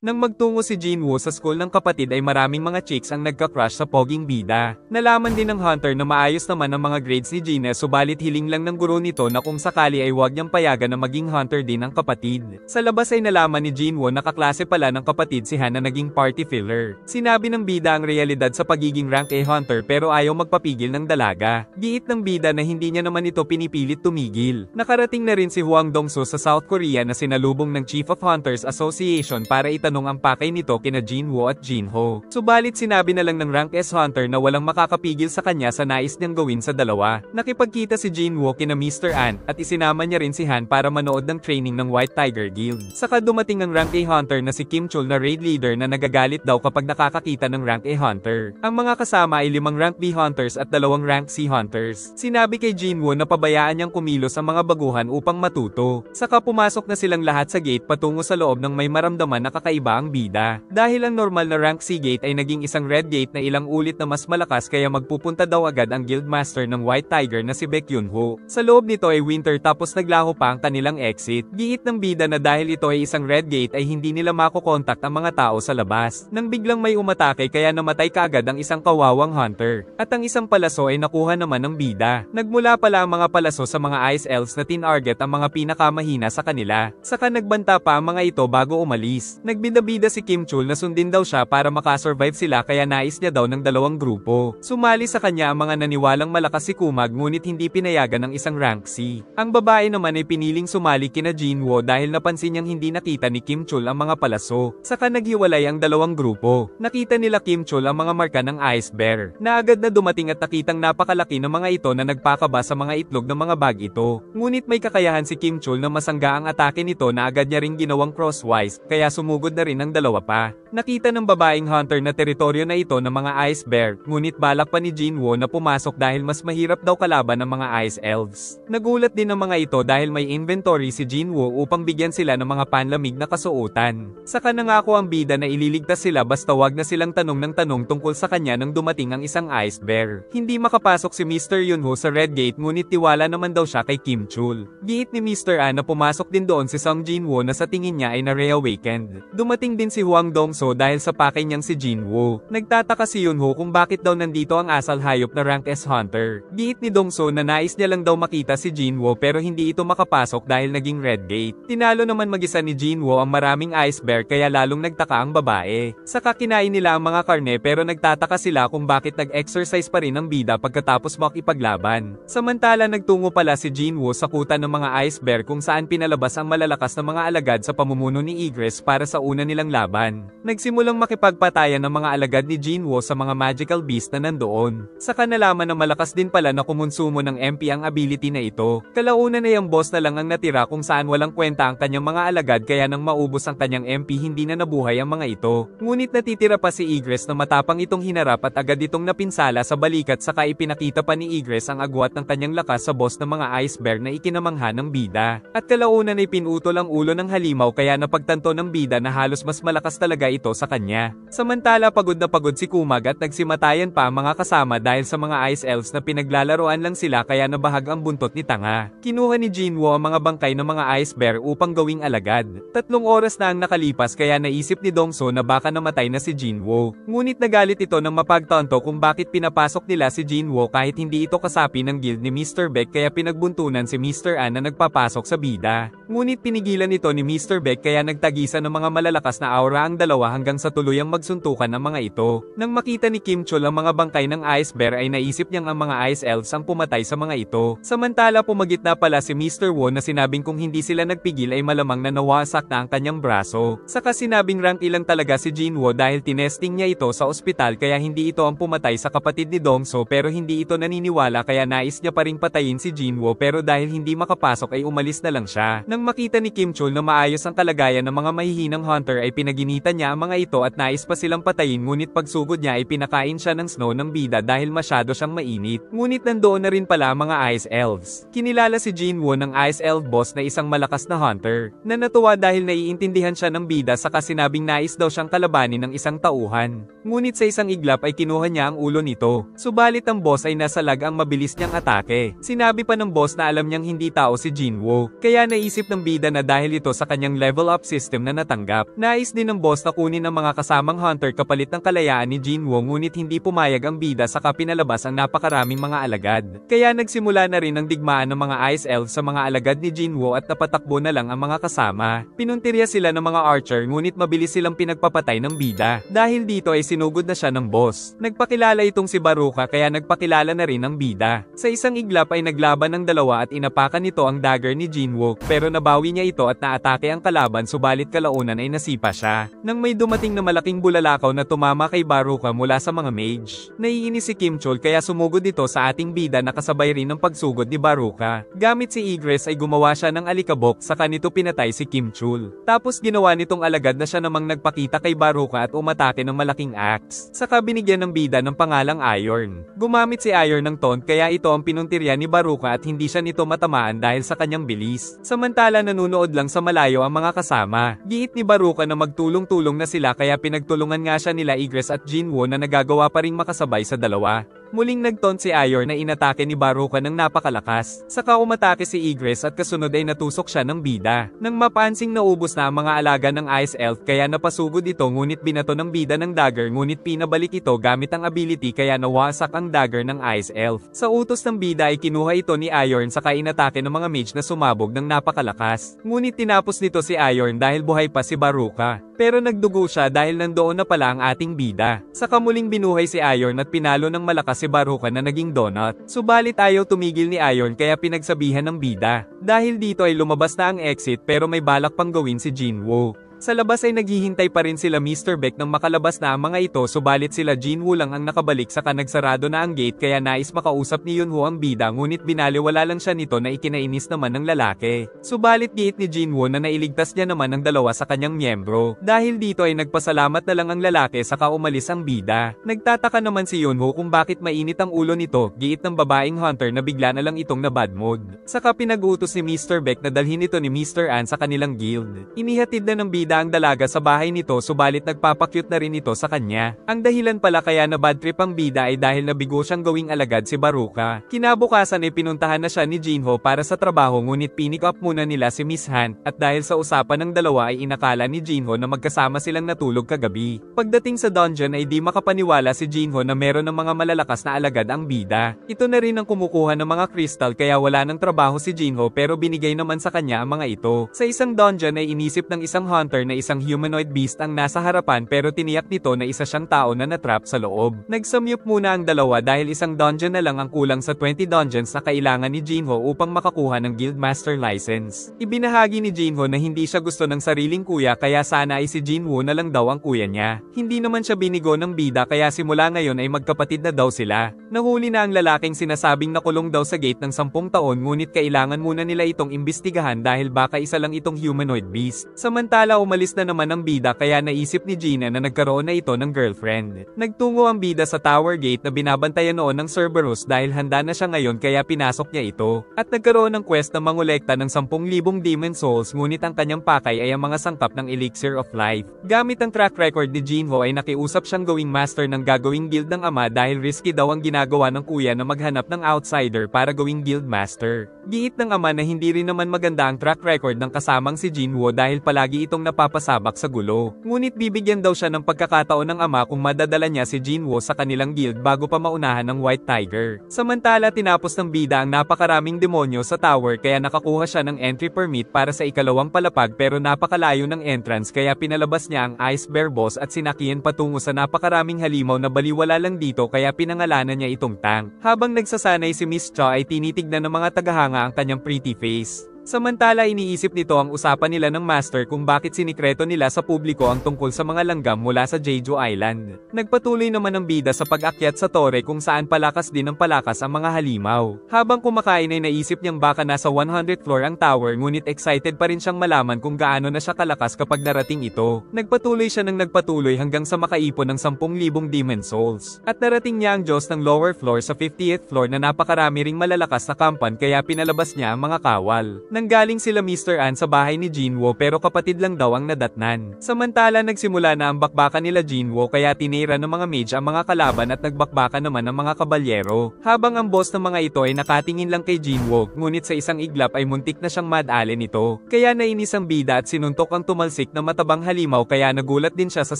Nang magtungo si Jinwoo sa school ng kapatid ay maraming mga chicks ang nagka-crush sa poging bida. Nalaman din ng Hunter na maayos naman ang mga grades ni Gina subalit hiling lang ng guro nito na kung sakali ay huwag niyang payagan na maging Hunter din ang kapatid. Sa labas ay nalaman ni Jinwoo na kaklase pala ng kapatid si Han na naging party filler. Sinabi ng bida ang realidad sa pagiging rank A Hunter pero ayaw magpapigil ng dalaga. Giit ng bida na hindi niya naman ito pinipilit tumigil. Nakarating na rin si Hwang Dong-soo sa South Korea na sinalubong ng Chief of Hunters Association para itanong ang pakay nito kina Jinwoo at Jinho. Subalit sinabi na lang ng rank S Hunter na walang makakapigil sa kanya sa nais niyang gawin sa dalawa. Nakipagkita si Jinwoo kina Mr. An at isinama niya rin si Han para manood ng training ng White Tiger Guild. Saka dumating ang rank A Hunter na si Kim Chul na raid leader na nagagalit daw kapag nakakakita ng rank A Hunter. Ang mga kasama ay 5 rank B Hunters at 2 rank C Hunters. Sinabi kay Jinwoo na pabayaan niyang kumilos ang mga baguhan upang matuto. Saka pumasok na silang lahat sa gate patungo sa loob ng may maramdaman na kakaiba ang bida. Dahil ang normal na rank C gate ay naging isang red gate na ilang ulit na mas malakas kaya magpupunta daw agad ang guildmaster ng White Tiger na si Baek Yun-ho. Sa loob nito ay winter tapos naglaho pa ang kanilang exit. Giit ng bida na dahil ito ay isang red gate ay hindi nila makokontak ang mga tao sa labas. Nang biglang may umatake kaya namatay kaagad ang isang kawawang hunter. At ang isang palaso ay nakuha naman ng bida. Nagmula pala ang mga palaso sa mga ice elves na tinarget ang mga pinakamahina sa kanila. Saka nagbanta pa ang mga ito bago umalis. Nagbida-bida si Kim Chul na sundin daw siya para makasurvive sila kaya nais niya daw ng 2 grupo. Sumali sa kanya ang mga naniwalang malakas si Kumag ngunit hindi pinayagan ng isang rank C. Ang babae naman ay piniling sumali kina Jinwoo dahil napansin niyang hindi nakita ni Kim Chul ang mga palaso. Saka naghiwalay ang 2 grupo. Nakita nila Kim Chul ang mga marka ng ice bear. Na agad na dumating at nakitang napakalaki ng mga ito na nagpakaba sa mga itlog ng mga bag ito. Ngunit may kakayahan si Kim Chul na masangga ang atake nito na agad niya ring ginawang crosswise kaya sumugod na rin ng 2 pa. Nakita ng babaeng hunter na teritoryo na ito ng mga ice bear, ngunit balak pa ni Jinwoo na pumasok dahil mas mahirap daw kalaban ng mga ice elves. Nagulat din ng mga ito dahil may inventory si Jinwoo upang bigyan sila ng mga panlamig na kasuotan. Saka nangako ang bida na ililigtas sila basta wag na silang tanong ng tanong tungkol sa kanya nang dumating ang isang ice bear. Hindi makapasok si Mr. Yunho sa red gate ngunit tiwala naman daw siya kay Kim Chul. Giit ni Mr. An na pumasok din doon si Sung Jinwoo na sa tingin niya ay na-reawakened. Dumating din si Hwang Dong-soo dahil sa pakay niyang si Jinwoo. Nagtataka si Yunho kung bakit daw nandito ang asal hayop na rank S Hunter. Giit ni Dong-soo na nais niya lang daw makita si Jinwoo pero hindi ito makapasok dahil naging red gate. Tinalo naman mag-isa ni Jinwoo ang maraming ice bear kaya lalong nagtaka ang babae. Saka kinain nila ang mga karne pero nagtataka sila kung bakit nag-exercise pa rin ang bida pagkatapos makipaglaban. Samantala nagtungo pala si Jinwoo sa kuta ng mga ice bear kung saan pinalabas ang malalakas na mga alagad sa pamumuno ni Egress para sa una nilang laban. Nagsimulang makipagpatayan ng mga alagad ni Jinwoo sa mga magical beast na nandoon. Saka nalaman na malakas din pala na kumonsumo ng MP ang ability na ito. Kalaunan ay ang boss na lang ang natira kung saan walang kwenta ang kanyang mga alagad kaya nang maubos ang kanyang MP hindi na nabuhay ang mga ito. Ngunit natitira pa si Egress na matapang itong hinarap at agad itong napinsala sa balikat saka ipinakita pa ni Egress ang agwat ng kanyang lakas sa boss ng mga ice bear na ikinamangha ng bida. At kalaunan ay pinutol ang ulo ng halimaw kaya napagtanto ng bida na halos mas malakas talaga ito sa kanya. Samantala pagod na pagod si Kumag at nagsimatayan pa ang mga kasama dahil sa mga ice elves na pinaglalaroan lang sila kaya nabahag ang buntot ni Tanga. Kinuha ni Jinwoo ang mga bangkay ng mga ice bear upang gawing alagad. 3 oras na ang nakalipas kaya naisip ni Dong-soo na baka namatay na si Jinwoo. Ngunit nagalit ito nang mapagtanto kung bakit pinapasok nila si Jinwoo kahit hindi ito kasapi ng guild ni Mr. Baek kaya pinagbuntunan si Mr. An na nagpapasok sa bida. Ngunit pinigilan ito ni Mr. Baek kaya nagtagisan ng mga malalakas na aura ang dalawa hanggang sa tuluyang magsuntukan ang mga ito. Nang makita ni Kim Chul ang mga bangkay ng ice bear ay naisip niyang ang mga ice elves ang pumatay sa mga ito. Samantala pumagitna pala si Mr. Woo na sinabing kung hindi sila nagpigil ay malamang na nawasak na ang kanyang braso. Saka sinabing rank ilang talaga si Jinwoo dahil tinesting niya ito sa ospital kaya hindi ito ang pumatay sa kapatid ni Dong-soo pero hindi ito naniniwala kaya nais niya pa ring patayin si Jinwoo pero dahil hindi makapasok ay umalis na lang siya. Nang makita ni Kim Chul na maayos ang kalagayan ng mga mahihinang hunter ay pinaginitan niya ang mga ito at nais pa silang patayin ngunit pagsugod niya ay pinakain siya ng snow ng bida dahil masyado siyang mainit. Ngunit nandoon na rin pala ang mga ice elves. Kinilala si Jinwoo ng ice elf boss na isang malakas na hunter, na natuwa dahil naiintindihan siya ng bida saka sinabing nais daw siyang kalabanin ng isang tauhan. Ngunit sa isang iglap ay kinuha niya ang ulo nito. Subalit ang boss ay nasa lag ang mabilis niyang atake. Sinabi pa ng boss na alam niyang hindi tao si Jinwoo, kaya naisip ng bida na dahil ito sa kanyang level up system na natanggap. Nais din ng boss na kunin ang mga kasamang hunter kapalit ng kalayaan ni Jinwoo ngunit hindi pumayag ang bida saka pinalabas ang napakaraming mga alagad. Kaya nagsimula na rin ang digmaan ng mga Ice Elf sa mga alagad ni Jinwoo at napatakbo na lang ang mga kasama. Pinuntirya sila ng mga archer ngunit mabilis silang pinagpapatay ng bida. Dahil dito ay sinugod na siya ng boss. Nagpakilala itong si Baruka kaya nagpakilala na rin ang bida. Sa isang iglap ay naglaban ng dalawa at inapakan nito ang dagger ni Jinwoo pero nabawi niya ito at naatake ang kalaban subalit kalaunan ay nasipa siya. Nang may dumating na malaking bulalakaw na tumama kay Baruka mula sa mga mage. Naiinis si Kim Chul kaya sumugod ito sa ating bida na kasabay rin ng pagsugod ni Baruka. Gamit si Igres ay gumawa siya ng alikabok saka nito pinatay si Kim Chul. Tapos ginawa nitong alagad na siya namang nagpakita kay Baruka at umatake ng malaking axe. Saka binigyan ng bida ng pangalang Iron. Gumamit si Iron ng taunt kaya ito ang pinuntirya ni Baruka at hindi siya nito matamaan dahil sa kanyang bilis. Samantala nanunood lang sa malayo ang mga kasama. Giit ni Baruka na magtulong-tulong na sila kaya pinagtulungan nga siya nila Igres at Jinwoo na nagagawa pa ring makasabay sa dalawa. Muling nagtaunt si Iron na inatake ni Baruka ng napakalakas. Saka umatake si Igres at kasunod ay natusok siya ng bida. Nang mapansing naubos na ang mga alaga ng Ice Elf kaya napasugod ito ngunit binato ng bida ng dagger ngunit pinabalik ito gamit ang ability kaya nawasak ang dagger ng Ice Elf. Sa utos ng bida ay kinuha ito ni Iron saka inatake ng mga mage na sumabog ng napakalakas. Ngunit tinapos nito si Iron dahil buhay pa si Baruka. Pero nagdugo siya dahil nandoon na pala ang ating bida. Saka muling binuhay si Iron at pinalo ng malakas si Baruka na naging donut. Subalit ayaw tumigil ni Iron kaya pinagsabihan ng bida. Dahil dito ay lumabas na ang exit pero may balak pang gawin si Jinwoo. Sa labas ay naghihintay pa rin sila Mr. Beck nang makalabas na ang mga ito subalit sila Jinwoo lang ang nakabalik saka nagsarado na ang gate kaya nais makausap ni Yunho ang bida ngunit binaliwala lang siya nito na ikinainis naman ng lalaki. Subalit giit ni Jinwoo na nailigtas niya naman ang dalawa sa kanyang miyembro. Dahil dito ay nagpasalamat na lang ang lalaki saka umalis ang bida. Nagtataka naman si Yunho kung bakit mainit ang ulo nito, giit ng babaeng hunter na bigla na lang itong na bad mood. Saka pinag-utos ni Mr. Beck na dalhin ito ni Mr. An sa kanilang guild. Inihatid na ng bida ang dalaga sa bahay nito subalit nagpapakyut na rin ito sa kanya. Ang dahilan pala kaya na bad trip ang bida ay dahil nabigo siyang gawing alagad si Baruka. Kinabukasan ay pinuntahan na siya ni Jinho para sa trabaho ngunit pinick up muna nila si Miss Han at dahil sa usapan ng dalawa ay inakala ni Jinho na magkasama silang natulog kagabi. Pagdating sa dungeon ay di makapaniwala si Jinho na meron ng mga malalakas na alagad ang bida. Ito na rin ang kumukuha ng mga crystal kaya wala ng trabaho si Jinho pero binigay naman sa kanya ang mga ito. Sa isang dungeon ay inisip ng isang hunter na isang humanoid beast ang nasa harapan pero tiniyak nito na isa siyang tao na natrap sa loob. Nagsamyup muna ang dalawa dahil isang dungeon na lang ang kulang sa 20 dungeons na kailangan ni Jinho upang makakuha ng Guildmaster license. Ibinahagi ni Jinho na hindi siya gusto ng sariling kuya kaya sana ay si Jinwoo na lang daw ang kuya niya. Hindi naman siya binigo ng bida kaya simula ngayon ay magkapatid na daw sila. Nahuli na ang lalaking sinasabing nakulong daw sa gate ng 10 taon ngunit kailangan muna nila itong imbestigahan dahil baka isa lang itong humanoid beast. Samantala umalis na naman ang bida kaya naisip ni Gina na nagkaroon na ito ng girlfriend. Nagtungo ang bida sa tower gate na binabantayan noon ng Cerberus dahil handa na siya ngayon kaya pinasok niya ito. At nagkaroon ng quest na mangolekta ng 10,000 demon souls ngunit ang kanyang pakay ay ang mga sangkap ng elixir of life. Gamit ang track record ni Jinho ay nakiusap siyang gawing master ng gagawing guild ng ama dahil risky daw ang ginagawa ng kuya na maghanap ng outsider para gawing guild master. Giit ng ama na hindi rin naman maganda ang track record ng kasamang si Jinwoo dahil palagi itong napapasabak sa gulo. Ngunit bibigyan daw siya ng pagkakataon ng ama kung madadala niya si Jinwoo sa kanilang guild bago pa maunahan ng White Tiger. Samantala tinapos ng bida ang napakaraming demonyo sa tower kaya nakakuha siya ng entry permit para sa ikalawang palapag pero napakalayo ng entrance kaya pinalabas niya ang Ice Bear Boss at sinakyan patungo sa napakaraming halimaw na baliwala lang dito kaya pinangalanan niya itong tank. Habang nagsasanay si Miss Cha ay tinitignan ng mga tagahanga ang kanyang pretty face. Samantala iniisip nito ang usapan nila ng master kung bakit sinikreto nila sa publiko ang tungkol sa mga langgam mula sa Jeju Island. Nagpatuloy naman ang bida sa pag-akyat sa tore kung saan palakas din ng palakas ang mga halimaw. Habang kumakain ay naisip niyang baka nasa 100th floor ang tower ngunit excited pa rin siyang malaman kung gaano na siya kalakas kapag narating ito. Nagpatuloy siya ng nagpatuloy hanggang sa makaipon ng 10,000 demon souls. At narating niya ang Diyos ng lower floor sa 50th floor na napakarami ring malalakas na kampan kaya pinalabas niya ang mga kawal. Nanggaling sila Mr. An sa bahay ni Jinwoo pero kapatid lang daw ang nadatnan. Samantala nagsimula na ang bakbakan nila Jinwoo kaya tinira ng mga mage ang mga kalaban at nagbakbakan naman ang mga kabalyero. Habang ang boss ng mga ito ay nakatingin lang kay Jinwoo, ngunit sa isang iglap ay muntik na siyang madali nito. Kaya nainis ang bida at sinuntok ang tumalsik na matabang halimaw kaya nagulat din siya sa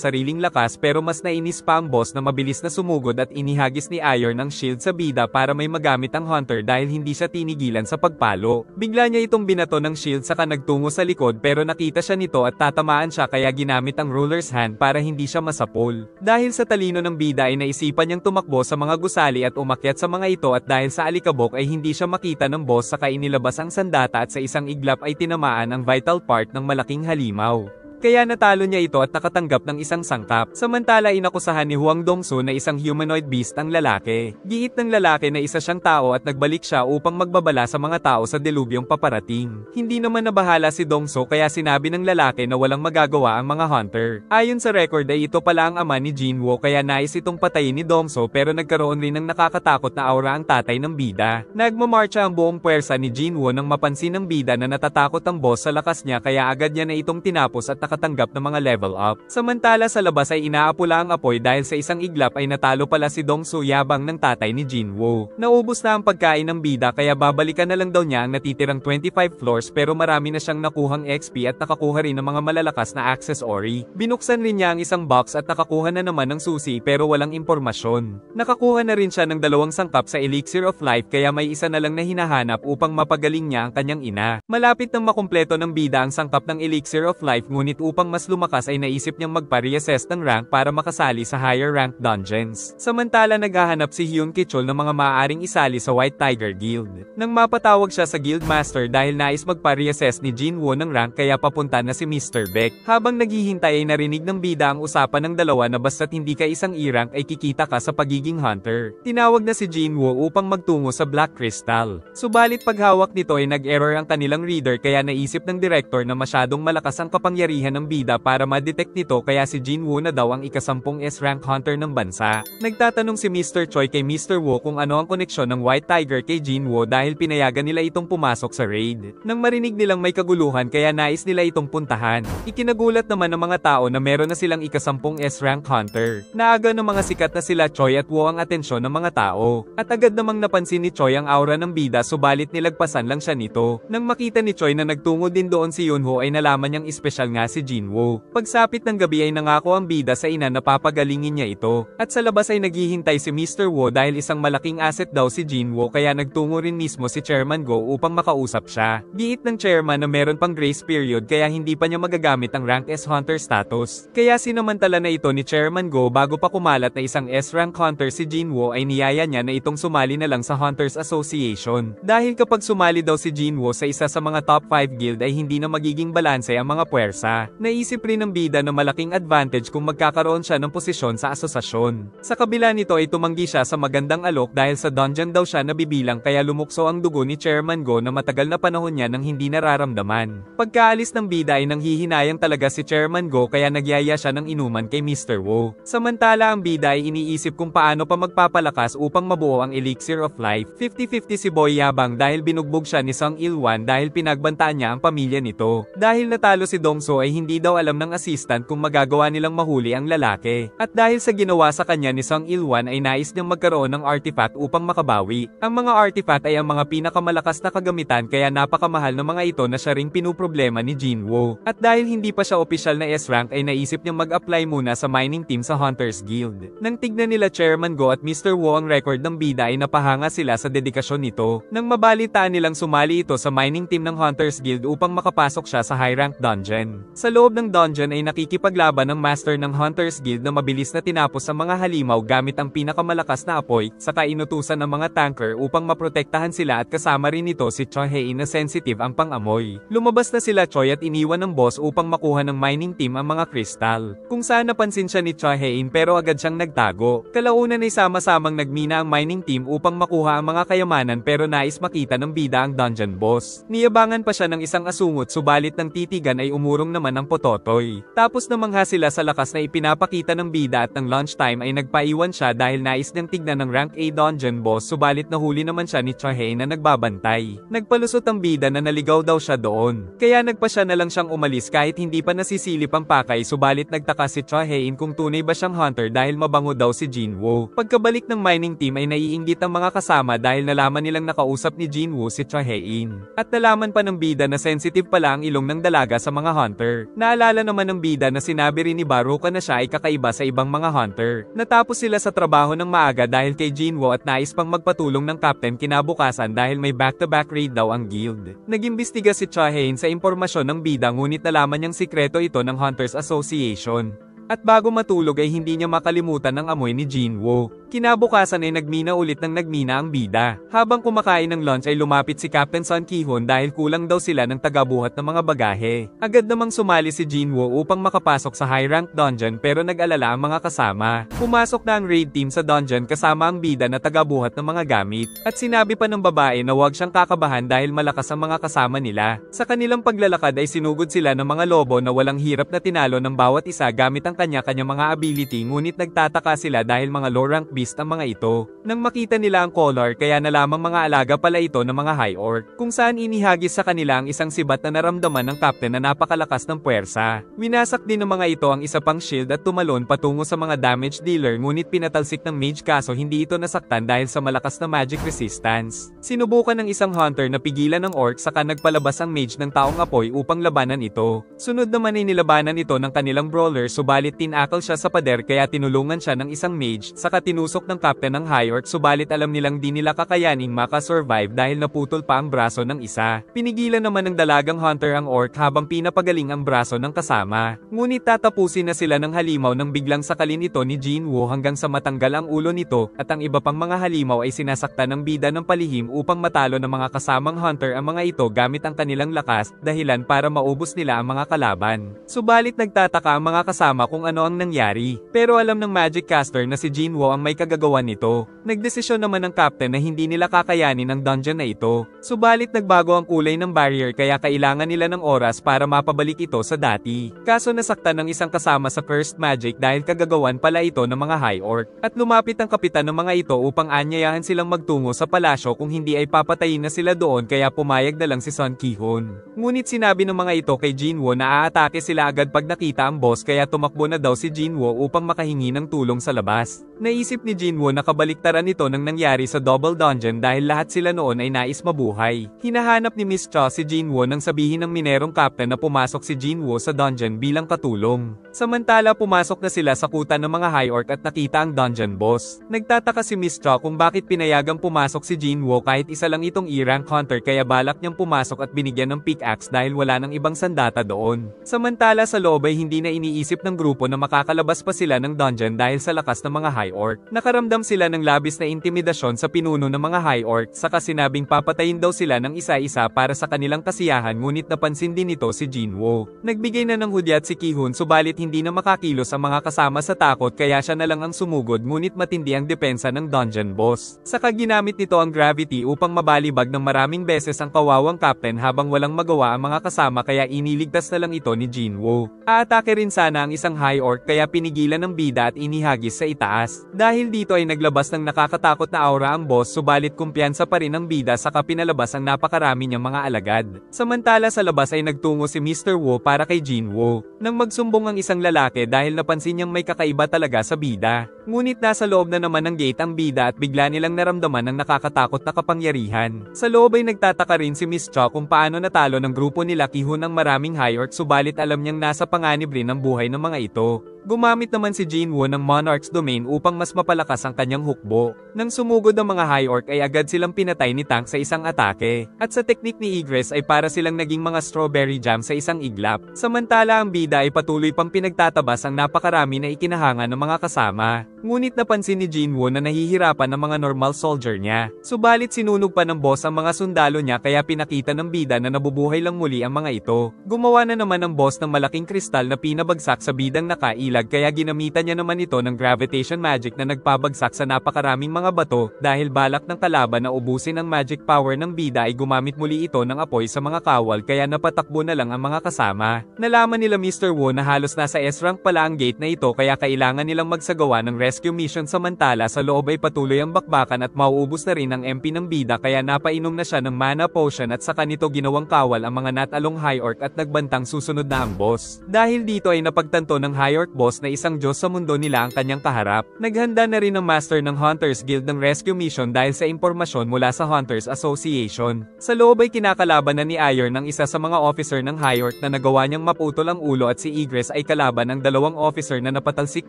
sariling lakas pero mas nainis pa ang boss na mabilis na sumugod at inihagis ni Iron ang shield sa bida para may magamit ang hunter dahil hindi siya tinigilan sa pagpalo. Bigla niya itong binato ng shield saka nagtungo sa likod pero nakita siya nito at tatamaan siya kaya ginamit ang ruler's hand para hindi siya masapol. Dahil sa talino ng bida ay naisipan niyang tumakbo sa mga gusali at umakyat sa mga ito at dahil sa alikabok ay hindi siya makita ng boss saka inilabas ang sandata at sa isang iglap ay tinamaan ang vital part ng malaking halimaw. Kaya natalo niya ito at nakatanggap ng isang sangkap. Samantala inakusahan ni Huang Dongsu na isang humanoid beast ang lalaki. Giit ng lalaki na isa siyang tao at nagbalik siya upang magbabala sa mga tao sa delubyong paparating. Hindi naman nabahala si Dongsu kaya sinabi ng lalaki na walang magagawa ang mga hunter. Ayon sa record ay ito pala ang ama ni Jinwoo kaya nais itong patayin ni Dongsu pero nagkaroon rin ng nakakatakot na aura ang tatay ng bida. Nagmamarcha ang buong puwersa ni Jinwoo nang mapansin ng bida na natatakot ang boss sa lakas niya kaya agad niya na itong tinapos at nakatanggap ng mga level up. Samantala sa labas ay inaapula ang apoy dahil sa isang iglap ay natalo pala si Dongsu yabang ng tatay ni Jinwoo. Naubos na ang pagkain ng bida kaya babalikan na lang daw niya ang natitirang 25 floors pero marami na siyang nakuhang XP at nakakuha rin ng mga malalakas na accessory. Binuksan rin niya ang isang box at nakakuha na naman ng susi pero walang impormasyon. Nakakuha na rin siya ng 2 sangkap sa Elixir of Life kaya may isa na lang na hinahanap upang mapagaling niya ang kanyang ina. Malapit nang makumpleto ng bida ang sangkap ng Elixir of Life ngunit upang mas lumakas ay naisip niyang magpa-reassess ng rank para makasali sa higher rank dungeons. Samantala naghahanap si Hyun Kichol ng mga maaaring isali sa White Tiger Guild. Nang mapatawag siya sa Guild Master dahil nais magpa-reassess ni Jinwoo ng rank kaya papunta na si Mr. Beck. Habang naghihintay ay narinig ng bida ang usapan ng dalawa na basta't hindi ka isang E-rank ay kikita ka sa pagiging hunter. Tinawag na si Jinwoo upang magtungo sa Black Crystal. Subalit paghawak nito ay nag-error ang kanilang reader kaya naisip ng director na masyadong malakas ang kapangyarihan ng bida para ma-detect nito kaya si Jinwoo na daw ang ika-10 S-rank hunter ng bansa. Nagtatanong si Mr. Choi kay Mr. Woo kung ano ang koneksyon ng White Tiger kay Jinwoo dahil pinayagan nila itong pumasok sa raid. Nang marinig nilang may kaguluhan kaya nais nila itong puntahan. Ikinagulat naman ng mga tao na meron na silang ika-10 S-rank hunter. Naaga ng mga sikat na sila Choi at Woo ang atensyon ng mga tao. At agad namang napansin ni Choi ang aura ng bida subalit nilagpasan lang siya nito. Nang makita ni Choi na nagtungo din doon si Yunho ay nalaman niyang espesyal nga si Jinwoo. Pagsapit ng gabi ay nangako ang bida sa ina na papagalingin niya ito. At sa labas ay naghihintay si Mr. Woo dahil isang malaking asset daw si Jinwoo kaya nagtungo rin mismo si Chairman Go upang makausap siya. Giit ng chairman na meron pang grace period kaya hindi pa niya magagamit ang rank S hunter status. Kaya sinamantala na ito ni Chairman Go bago pa kumalat na isang S rank hunter si Jinwoo ay niyaya niya na itong sumali na lang sa Hunters Association. Dahil kapag sumali daw si Jinwoo sa isa sa mga top 5 guild ay hindi na magiging balanse ang mga puwersa. Naisip rin ng bida na malaking advantage kung magkakaroon siya ng posisyon sa asosasyon. Sa kabila nito ay tumanggi siya sa magandang alok dahil sa dungeon daw siya nabibilang kaya lumukso ang dugo ni Chairman Go na matagal na panahon niya nang hindi nararamdaman. Pagkaalis ng bida ay nanghihinayang talaga si Chairman Go kaya nagyaya siya ng inuman kay Mr. Woo. Samantala ang bida ay iniisip kung paano pa magpapalakas upang mabuo ang Elixir of Life. 50-50 si Boy Yabang dahil binugbog siya ni Sung Il-wan dahil pinagbantaan niya ang pamilya nito. Dahil natalo si Dongso ay hindi daw alam ng assistant kung magagawa nilang mahuli ang lalaki. At dahil sa ginawa sa kanya ni Sung Il-wan ay nais niyang magkaroon ng artifact upang makabawi. Ang mga artifact ay ang mga pinakamalakas na kagamitan kaya napakamahal ng mga ito na siya ring pinuproblema ni Jinwoo. At dahil hindi pa siya opisyal na S-rank ay naisip niyang mag-apply muna sa mining team sa Hunters Guild. Nang tignan nila Chairman Go at Mr. Woo ang record ng bida ay napahanga sila sa dedikasyon nito. Nang mabalitaan nilang sumali ito sa mining team ng Hunters Guild upang makapasok siya sa high rank dungeon. Sa loob ng dungeon ay nakikipaglaban ng master ng Hunters Guild na mabilis na tinapos ang mga halimaw gamit ang pinakamalakas na apoy, saka inutusan ng mga tanker upang maprotektahan sila at kasama rin nito si Choi Hae na sensitive ang pang-amoy. Lumabas na sila Choi at iniwan ng boss upang makuha ng mining team ang mga kristal. Kung saan napansin siya ni Choi Hae pero agad siyang nagtago. Kalaunan ay sama-samang nagmina ang mining team upang makuha ang mga kayamanan pero nais makita ng bida ang dungeon boss. Niyabangan pa siya ng isang asungot subalit ng titigan ay umurong naman naman ang pototoy. Tapos namangha sila sa lakas na ipinapakita ng bida at ng lunchtime ay nagpaiwan siya dahil nais niyang tignan ng rank A dungeon boss subalit nahuli naman siya ni Chahei na nagbabantay. Nagpalusot ang bida na naligaw daw siya doon. Kaya nagpasya na lang siyang umalis kahit hindi pa nasisilip ang pakay subalit nagtaka si Chahei kung tunay ba siyang hunter dahil mabango daw si Jinwoo. Pagkabalik ng mining team ay naiinggit ang mga kasama dahil nalaman nilang nakausap ni Jinwoo si Chahei. At nalaman pa ng bida na sensitive pala ang ilong ng dalaga sa mga hunter. Naalala naman ng bida na sinabi rin ni Baruka na siya ay kakaiba sa ibang mga hunter. Natapos sila sa trabaho ng maaga dahil kay Jinwoo at nais pang magpatulong ng captain kinabukasan dahil may back-to-back raid daw ang guild. Nag-imbestiga si Chahei sa impormasyon ng bida ngunit nalaman niyang sikreto ito ng Hunters Association. At bago matulog ay hindi niya makalimutan ang amoy ni Jinwoo. Kinabukasan ay nagmina ulit ng nagmina ang bida. Habang kumakain ng lunch ay lumapit si Captain Sun Ki-hoon dahil kulang daw sila ng tagabuhat ng mga bagahe. Agad namang sumali si Jinwoo upang makapasok sa high rank dungeon pero nag-alala ang mga kasama. Pumasok na ang raid team sa dungeon kasama ang bida na tagabuhat ng mga gamit. At sinabi pa ng babae na huwag siyang kakabahan dahil malakas ang mga kasama nila. Sa kanilang paglalakad ay sinugod sila ng mga lobo na walang hirap na tinalo ng bawat isa gamit ang kanya-kanya mga ability ngunit nagtataka sila dahil mga low rank beast ang mga ito. Nang makita nila ang color kaya nalamang mga alaga pala ito ng mga high orc, kung saan inihagis sa kanila ang isang sibat na naramdaman ng captain na napakalakas ng puwersa. Winasak din ng mga ito ang isa pang shield at tumalon patungo sa mga damage dealer ngunit pinatalsik ng mage kaso hindi ito nasaktan dahil sa malakas na magic resistance. Sinubukan ng isang hunter na pigilan ng orc saka nagpalabas ang mage ng taong apoy upang labanan ito. Sunod naman ay nilabanan ito ng kanilang brawler subalit tinakal siya sa pader kaya tinulungan siya ng isang mage saka tinusok ng captain ng high orc subalit alam nilang di nila kakayaning makasurvive dahil naputol pa ang braso ng isa. Pinigilan naman ng dalagang hunter ang orc habang pinapagaling ang braso ng kasama. Ngunit tatapusin na sila ng halimaw nang biglang sakalin ito ni Jinwoo hanggang sa matanggal ang ulo nito at ang iba pang mga halimaw ay sinasaktan ng bida ng palihim upang matalo ng mga kasamang hunter ang mga ito gamit ang kanilang lakas dahilan para maubos nila ang mga kalaban. Subalit nagtataka ang mga kasama kung ano ang nangyari. Pero alam ng magic caster na si Jinwoo ang may kagagawan nito. Nagdesisyon naman ng captain na hindi nila kakayanin ang dungeon na ito. Subalit nagbago ang kulay ng barrier kaya kailangan nila ng oras para mapabalik ito sa dati. Kaso nasaktan ng isang kasama sa cursed magic dahil kagagawan pala ito ng mga high orc. At lumapit ang kapitan ng mga ito upang anyayahan silang magtungo sa palasyo kung hindi ay papatayin na sila doon kaya pumayag na lang si Sun Ki-hoon. Ngunit sinabi ng mga ito kay Jinwoo na aatake sila agad pag nakita ang boss kaya tumakbo na daw si Jinwoo upang makahingi ng tulong sa labas. Naisip ni Jinwoo na kabaliktaran ito ng nangyari sa Double Dungeon dahil lahat sila noon ay nais mabuhay. Hinahanap ni Miss Cha si Jinwoo nang sabihin ng minerong captain na pumasok si Jinwoo sa dungeon bilang katulong. Samantala pumasok na sila sa kuta ng mga high orc at nakita ang dungeon boss. Nagtataka si Miss Cha kung bakit pinayagang pumasok si Jinwoo kahit isa lang itong E-rank hunter kaya balak niyang pumasok at binigyan ng pickaxe dahil wala nang ibang sandata doon. Samantala sa loob ay hindi na iniisip ng grupo na makakalabas pa sila ng dungeon dahil sa lakas ng mga high orc. Nakaramdam sila ng labis na intimidasyon sa pinuno ng mga high orc saka sinabing papatayin daw sila ng isa-isa para sa kanilang kasiyahan ngunit napansin din ito si Jinwoo. Nagbigay na ng hudyat si Ki-hoon subalit hindi na makakilos ang mga kasama sa takot kaya siya na lang ang sumugod ngunit matindi ang depensa ng dungeon boss. Saka ginamit nito ang gravity upang mabalibag ng maraming beses ang kawawang captain habang walang magawa ang mga kasama kaya iniligtas na lang ito ni Jinwoo. Aatake rin sana ang isang high orc kaya pinigilan ng bida at inihagis sa itaas. Dahil dito ay naglabas ng nakakatakot na aura ang boss subalit kumpiyansa pa rin ang bida saka pinalabas ang napakarami niyang mga alagad. Samantala sa labas ay nagtungo si Mr. Woo para kay Jinwoo. Nang magsumbong ang isang lalaki dahil napansin niyang may kakaiba talaga sa bida. Ngunit nasa loob na naman ng gate ang bida at bigla nilang naramdaman ang nakakatakot na kapangyarihan. Sa loob ay nagtataka rin si Miss Cha kung paano natalo ng grupo nila Ki-hoon ng maraming high orc subalit alam niyang nasa panganib rin ang buhay ng mga ito. Gumamit naman si Jinwoo ng Monarch's Domain upang mas mapalakas ang kanyang hukbo. Nang sumugod ang mga high orc ay agad silang pinatay ni Tank sa isang atake. At sa teknik ni Egress ay para silang naging mga strawberry jam sa isang iglap. Samantala ang bida ay patuloy pang pinagtatabas ang napakarami na ikinahanga ng mga kasama. Ngunit napansin ni Jinwoo na nahihirapan ang mga normal soldier niya. Subalit sinunog pa ng boss ang mga sundalo niya kaya pinakita ng bida na nabubuhay lang muli ang mga ito. Gumawa na naman ng boss ng malaking kristal na pinabagsak sa bidang nakailag kaya ginamitan niya naman ito ng gravitation magic na nagpabagsak sa napakaraming mga bato. Dahil balak ng kalaban na ubusin ang magic power ng bida ay gumamit muli ito ng apoy sa mga kawal kaya napatakbo na lang ang mga kasama. Nalaman nila Mr. Wu na halos nasa S-rank pala ang gate na ito kaya kailangan nilang magsagawa ng rescue mission, samantala sa loob ay patuloy ang bakbakan at mauubos na rin ang MP ng bida kaya napainom na siya ng mana potion at saka nito ginawang kawal ang mga natalong High Orc at nagbantang susunod na ang boss. Dahil dito ay napagtanto ng High Orc boss na isang Diyos sa mundo nila ang kanyang kaharap. Naghanda na rin ang master ng Hunters Guild ng rescue mission dahil sa impormasyon mula sa Hunters Association. Sa loob ay kinakalaban na ni Iron ng isa sa mga officer ng High Orc na nagawa niyang maputol ang ulo at si Egress ay kalaban ng dalawang officer na napatalsik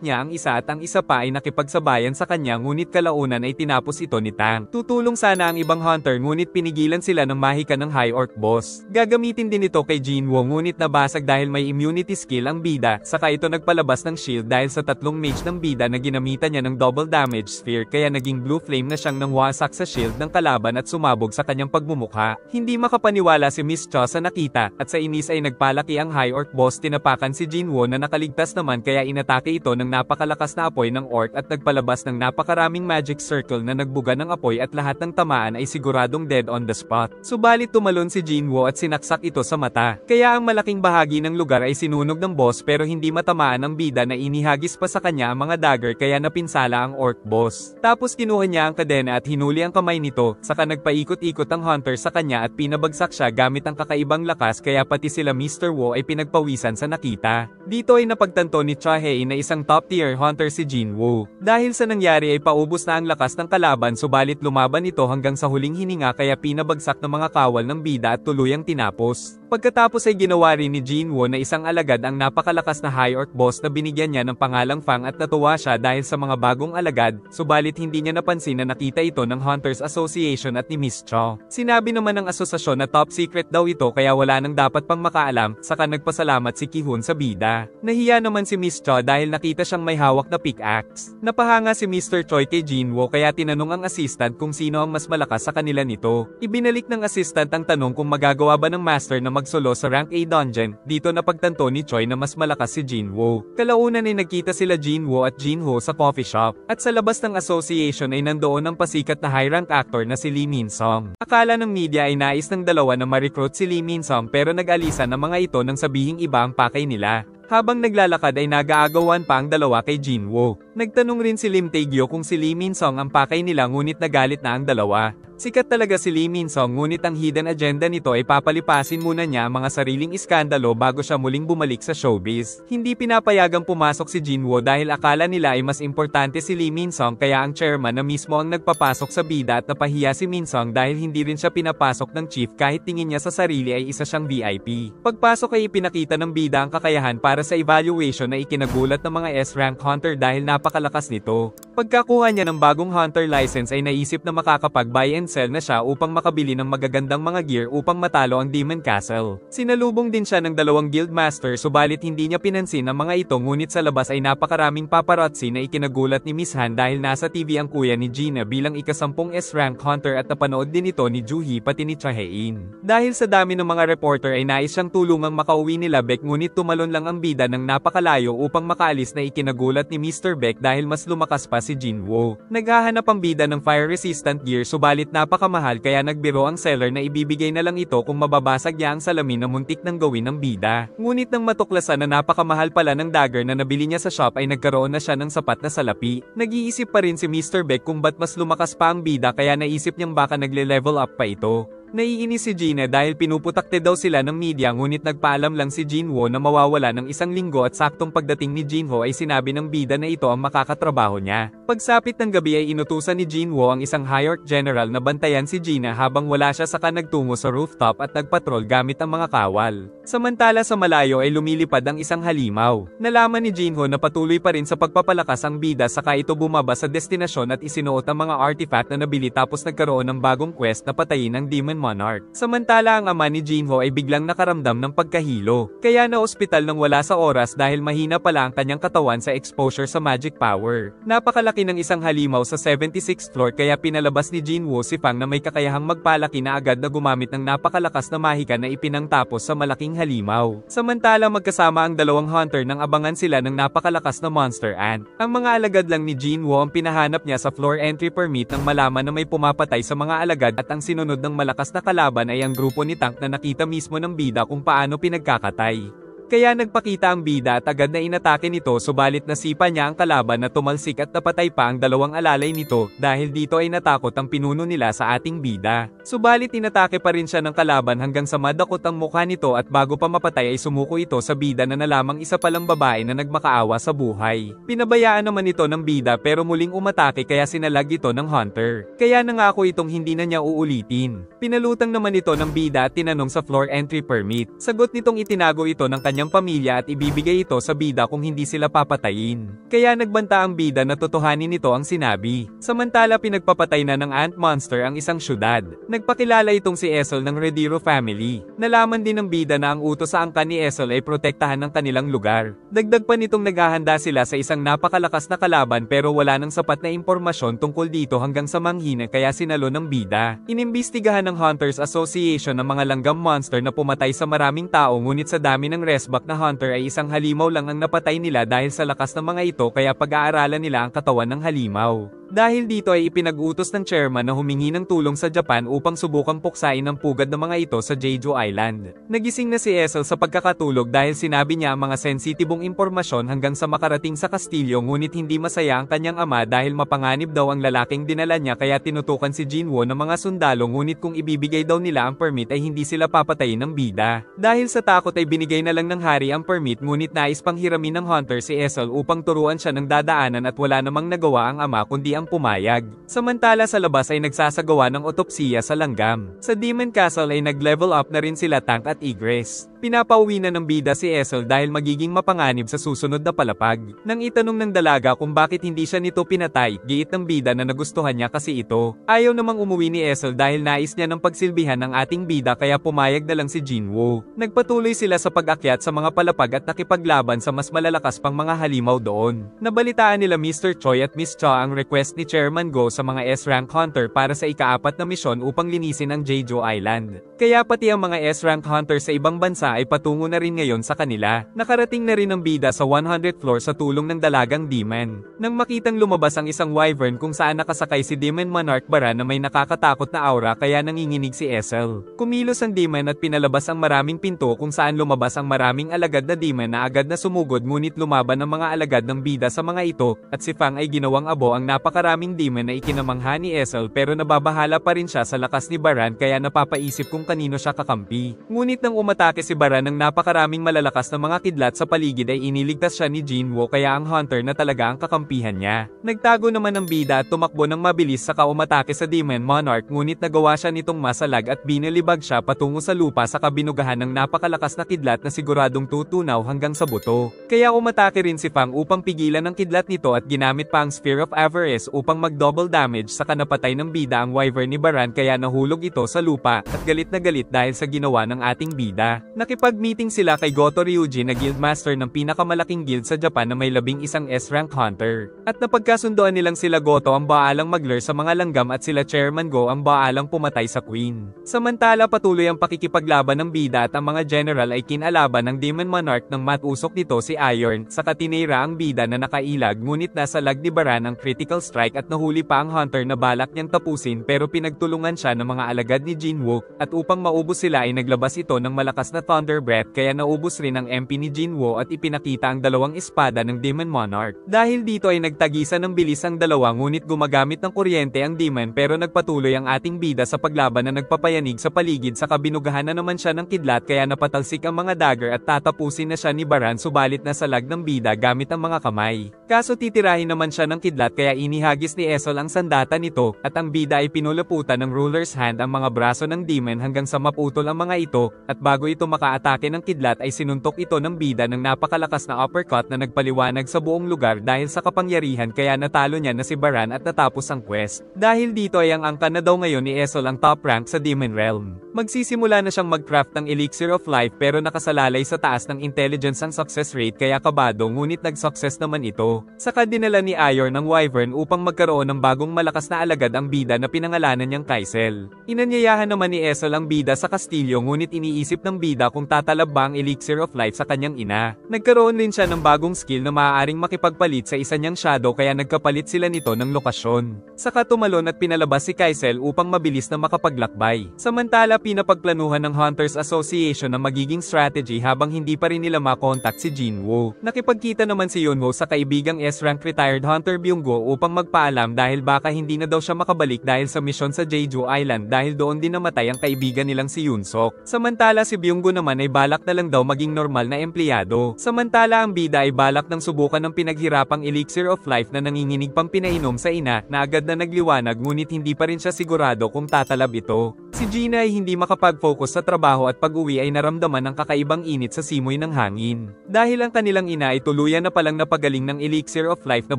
niya ang isa at ang isa pa ay nakipagsabayan sa kanya ngunit kalaunan ay tinapos ito ni Tang. Tutulong sana ang ibang hunter ngunit pinigilan sila ng mahika ng High Orc boss. Gagamitin din ito kay Jinwoo ngunit nabasag dahil may immunity skill ang bida, saka ito nagpalabas ng shield dahil sa tatlong mage ng bida na ginamitan niya ng double damage sphere kaya naging blue flame na siyang nangwasak sa shield ng kalaban at sumabog sa kanyang pagmumukha. Hindi makapaniwala si Miss Cho sa nakita at sa inis ay nagpalaki ang High Orc boss, tinapakan si Jinwoo na nakaligtas naman kaya inatake ito ng napakalakas na apoy ng orc at nagpalabas ng napakaraming magic circle na nagbuga ng apoy at lahat ng tamaan ay siguradong dead on the spot. Subalit tumalon si Jinwoo at sinaksak ito sa mata. Kaya ang malaking bahagi ng lugar ay sinunog ng boss pero hindi matamaan ang bida na inihagis pa sa kanya ang mga dagger kaya napinsala ang orc boss. Tapos kinuha niya ang kadena at hinuli ang kamay nito, saka nagpaikot-ikot ang hunter sa kanya at pinabagsak siya gamit ang kakaibang lakas kaya pati sila Mr. Wu ay pinagpawisan sa nakita. Dito ay napagtanto ni Cha Hei na isang top tier hunter si Jinwoo. Dahil sa nangyari ay paubos na ang lakas ng kalaban subalit lumaban ito hanggang sa huling hininga kaya pinabagsak ng mga kawal ng bida at tuluyang tinapos. Pagkatapos ay ginawa rin ni Jinwoo na isang alagad ang napakalakas na High Orc boss na binigyan niya ng pangalang Fang at natuwa siya dahil sa mga bagong alagad, subalit hindi niya napansin na nakita ito ng Hunters Association at ni Miss Cho. Sinabi naman ng asosasyon na top secret daw ito kaya wala nang dapat pang makaalam, saka nagpasalamat si Ki-hun sa bida. Nahiya naman si Miss Cho dahil nakita siyang may hawak na pickaxe. Napahanga si Mr. Choi kay Jinwoo kaya tinanong ang assistant kung sino ang mas malakas sa kanila nito. Ibinalik ng assistant ang tanong kung magagawa ba ng master na magsolo sa rank A dungeon. Dito napagtanto ni Choi na mas malakas si Jinwoo. Kalaunan ay nagkita sila Jinwoo at Jinho sa coffee shop. At sa labas ng association ay nandoon ang pasikat na high rank actor na si Lee Min-sung. Akala ng media ay nais ng dalawa na ma-recruit si Lee Min-sung pero nag-alisan ng mga ito nang sabihing iba ang pakay nila. Habang naglalakad ay nag-aagawan pa ang dalawa kay Jinwoo. Nagtanong rin si Lim Tae-gyo kung si Lee Min-sung ang pakay nila ngunit nagalit na ang dalawa. Sikat talaga si Lee Min-sung ngunit ang hidden agenda nito ay papalipasin muna niya ang mga sariling iskandalo bago siya muling bumalik sa showbiz. Hindi pinapayagang pumasok si Jinwoo dahil akala nila ay mas importante si Lee Min-sung kaya ang chairman na mismo ang nagpapasok sa bida at napahiya si Min-sung dahil hindi rin siya pinapasok ng chief kahit tingin niya sa sarili ay isa siyang VIP. Pagpasok ay ipinakita ng bida ang kakayahan para sa evaluation na ikinagulat ng mga S-rank hunter dahil napakalakas nito. Pagkakuha niya ng bagong hunter license ay naisip na makakapag-buy and sell na siya upang makabili ng magagandang mga gear upang matalo ang Demon Castle. Sinalubong din siya ng dalawang guild master subalit hindi niya pinansin ang mga ito ngunit sa labas ay napakaraming paparazzi na ikinagulat ni Miss Han dahil nasa TV ang kuya ni Gina bilang ika-10 S-rank hunter at napanood din ito ni Juhee pati ni Chae-in. Dahil sa dami ng mga reporter ay nais siyang tulungang makauwi nila Baek ngunit tumalon lang ang bida ng napakalayo upang makaalis na ikinagulat ni Mr. Baek dahil mas lumakas pa si Jinwoo. Naghahanap ang bida ng fire resistant gear subalit napakamahal kaya nagbiro ang seller na ibibigay na lang ito kung mababasag niya ang salamin na muntik nang gawin ng bida. Ngunit nang matuklasan na napakamahal pala ng dagger na nabili niya sa shop ay nagkaroon na siya ng sapat na salapi. Nag-iisip pa rin si Mr. Baek kung ba't mas lumakas pa ang bida kaya naisip niyang baka nagle-level up pa ito. Naiinis si Gina dahil pinuputakte daw sila ng media ngunit nagpaalam lang si Jinwoo na mawawala ng 1 linggo at saktong pagdating ni Jinho ay sinabi ng bida na ito ang makakatrabaho niya. Pagsapit ng gabi ay inutusan ni Jinwoo ang isang High Orc general na bantayan si Gina habang wala siya saka nagtungo sa rooftop at nagpatrol gamit ang mga kawal. Samantala sa malayo ay lumilipad ang isang halimaw. Nalaman ni Jinho na patuloy pa rin sa pagpapalakas ang bida saka ito bumaba sa destinasyon at isinuot ang mga artifact na nabili tapos nagkaroon ng bagong quest na patayin ang demon Monarch. Samantala ang ama ni Jinho ay biglang nakaramdam ng pagkahilo, kaya na ospital nang wala sa oras dahil mahina pala ang kanyang katawan sa exposure sa magic power. Napakalaki ng isang halimaw sa 76th floor kaya pinalabas ni Jinwoo si Fang na may kakayahang magpalaki na agad na gumamit ng napakalakas na mahika na ipinangtapos sa malaking halimaw. Samantala magkasama ang dalawang hunter nang abangan sila ng napakalakas na monster ant. Ang mga alagad lang ni Jinwoo ang pinahanap niya sa floor entry permit nang malaman na may pumapatay sa mga alagad at ang sinunod ng malakas na kalaban ay ang grupo ni Tank na nakita mismo ng bida kung paano pinagkakatay. Kaya nagpakita ang bida at agad na inatake nito subalit nasipa niya ang kalaban na tumalsik at napatay pa ang dalawang alalay nito dahil dito ay natakot ang pinuno nila sa ating bida. Subalit inatake pa rin siya ng kalaban hanggang sa madakot ang mukha nito at bago pa mapatay ay sumuko ito sa bida na nalamang isa palang babae na nagmakaawa sa buhay. Pinabayaan naman ito ng bida pero muling umatake kaya sinalag ito ng hunter. Kaya nangako itong hindi na niya uulitin. Pinalutang naman ito ng bida at tinanong sa floor entry permit. Sagot nitong itinago ito ng kanyang pamilya at ibibigay ito sa bida kung hindi sila papatayin. Kaya nagbanta ang bida na totohanin nito ang sinabi. Samantala pinagpapatay na ng ant monster ang isang syudad. Nagpakilala itong si Essel ng Rediro family. Nalaman din ng bida na ang utos sa angkan ni Essel ay protektahan ng kanilang lugar. Dagdag pa nitong naghahanda sila sa isang napakalakas na kalaban pero wala nang sapat na impormasyon tungkol dito hanggang sa manghina kaya sinalo ng bida. Inimbestigahan ng Hunters Association ng mga langgam monster na pumatay sa maraming tao ngunit sa dami ng resback na hunter ay isang halimaw lang ang napatay nila dahil sa lakas ng mga ito kaya pag-aaralan nila ang katawan ng halimaw. Dahil dito ay ipinag-utos ng chairman na humingi ng tulong sa Japan upang subukang puksain ang pugad ng mga ito sa Jeju Island. Nagising na si Essel sa pagkakatulog dahil sinabi niya ang mga sensitibong impormasyon hanggang sa makarating sa kastilyo ngunit hindi masaya ang kanyang ama dahil mapanganib daw ang lalaking dinala niya kaya tinutukan si Jinwoo ng mga sundalo ngunit kung ibibigay daw nila ang permit ay hindi sila papatayin ng bida. Dahil sa takot ay binigay na lang ng hari ang permit ngunit nais pang hiramin ng hunter si Essel upang turuan siya ng dadaanan at wala namang nagawa ang ama kundi ang pumayag. Samantala sa labas ay nagsasagawa ng otopsiya sa langgam. Sa Demon Castle ay nag-level up na rin sila Tank at Egress. Pinapauwi na ng bida si Essel dahil magiging mapanganib sa susunod na palapag. Nang itanong ng dalaga kung bakit hindi siya nito pinatay, giit ng bida na nagustuhan niya kasi ito. Ayaw namang umuwi ni Essel dahil nais niya ng pagsilbihan ng ating bida kaya pumayag na lang si Jinwoo. Nagpatuloy sila sa pag-akyat sa mga palapag at nakipaglaban sa mas malalakas pang mga halimaw doon. Nabalitaan nila Mr. Choi at Miss Cha ang request ni Chairman Go sa mga S-rank hunter para sa ika-4 na misyon upang linisin ang Jeju Island. Kaya pati ang mga S-rank hunter sa ibang bansa ay patungo na rin ngayon sa kanila. Nakarating na rin ang bida sa 100th floor sa tulong ng dalagang demon. Nang makitang lumabas ang isang wyvern kung saan nakasakay si Demon Monarch Bara na may nakakatakot na aura kaya nanginginig si Essel. Kumilos ang demon at pinalabas ang maraming pinto kung saan lumabas ang maraming alagad na demon na agad na sumugod ngunit lumaban ang mga alagad ng bida sa mga ito at si Fang ay ginawang abo ang napakaraming demon na ikinamangha ni Essel pero nababahala pa rin siya sa lakas ni Baran kaya napapaisip kung kanino siya kakampi. Ngunit nang umatake si Baran ng napakaraming malalakas na mga kidlat sa paligid ay iniligtas siya ni Jinwoo kaya ang hunter na talaga ang kakampihan niya. Nagtago naman ang bida at tumakbo ng mabilis saka umatake sa Demon Monarch ngunit nagawa siya nitong masalag at binilibag siya patungo sa lupa sa kabinugahan ng napakalakas na kidlat na siguradong tutunaw hanggang sa buto. Kaya umatake rin si Fang upang pigilan ang kidlat nito at ginamit pa ang Sphere of Avarice upang mag-double damage sa kanapatay ng bida ang wyvern ni Baran kaya nahulog ito sa lupa at galit na galit dahil sa ginawa ng ating bida. Nakipag-meeting sila kay Goto Ryuji na guildmaster ng pinakamalaking guild sa Japan na may 11 S-rank hunter. At napagkasundoan nilang sila Goto ang baalang mag-lure sa mga langgam at sila Chairman Go ang baalang pumatay sa queen. Samantala patuloy ang pakikipaglaban ng bida at ang mga general ay kinalaban ng Demon Monarch nang matusok nito si Iron sa katinira ang bida na nakailag ngunit nasa lag ni Baran ang critical strike at nahuli pa ang hunter na balak niyang tapusin pero pinagtulungan siya ng mga alagad ni Jinwoo at upang maubos sila ay naglabas ito ng malakas na thunder breath kaya naubos rin ang MP ni Jinwoo at ipinakita ang dalawang espada ng Demon Monarch. Dahil dito ay nagtagisan ng bilis ang dalawa ngunit gumagamit ng kuryente ang demon pero nagpatuloy ang ating bida sa paglaban na nagpapayanig sa paligid sa kabinugahan na naman siya ng kidlat kaya napatalsik ang mga dagger at tatapusin na siya ni Baran subalit nasa lag ng bida gamit ang mga kamay. Kaso titirahin naman siya ng kidlat kaya inihagis ni Essel ang sandata nito at ang bida ay pinulaputan ng ruler's hand ang mga braso ng demon hanggang sa maputol ang mga ito at bago ito nakaatake ng kidlat ay sinuntok ito ng bida ng napakalakas na uppercut na nagpaliwanag sa buong lugar dahil sa kapangyarihan kaya natalo niya na si Baran at natapos ang quest. Dahil dito ay ang angkan na daw ngayon ni Esol ang top rank sa Demon Realm. Magsisimula na siyang mag-craft ng Elixir of Life pero nakasalalay sa taas ng intelligence ang success rate kaya kabado ngunit nag-success naman ito. Saka dinala ni Ior ng Wyvern upang magkaroon ng bagong malakas na alagad ang bida na pinangalanan niyang Kaisel. Inanyayahan naman ni Esol ang bida sa kastilyo ngunit iniisip ng bida kung tatalab ba ang Elixir of Life sa kanyang ina. Nagkaroon rin siya ng bagong skill na maaaring makipagpalit sa isa niyang shadow kaya nagkapalit sila nito ng lokasyon. Saka tumalon at pinalabas si Kaisel upang mabilis na makapaglakbay. Samantala pinapagplanuhan ng Hunters Association na magiging strategy habang hindi pa rin nila makontak si Jinwoo. Nakipagkita naman si Yunho sa kaibigang S-rank retired Hunter Byunggo upang magpaalam dahil baka hindi na daw siya makabalik dahil sa misyon sa Jeju Island dahil doon din namatay ang kaibigan nilang si Yunsok. Samantala si Byunggo naman ay balak na lang daw maging normal na empleyado. Samantala ang bida ay balak ng subukan ng pinaghirapang Elixir of Life na nanginginig pang pinainom sa ina na agad na nagliwanag ngunit hindi pa rin siya sigurado kung tatalab ito. Si Gina ay hindi makapag-focus sa trabaho at pag-uwi ay naramdaman ng kakaibang init sa simoy ng hangin. Dahil ang kanilang ina ay tuluyan na palang napagaling ng Elixir of Life na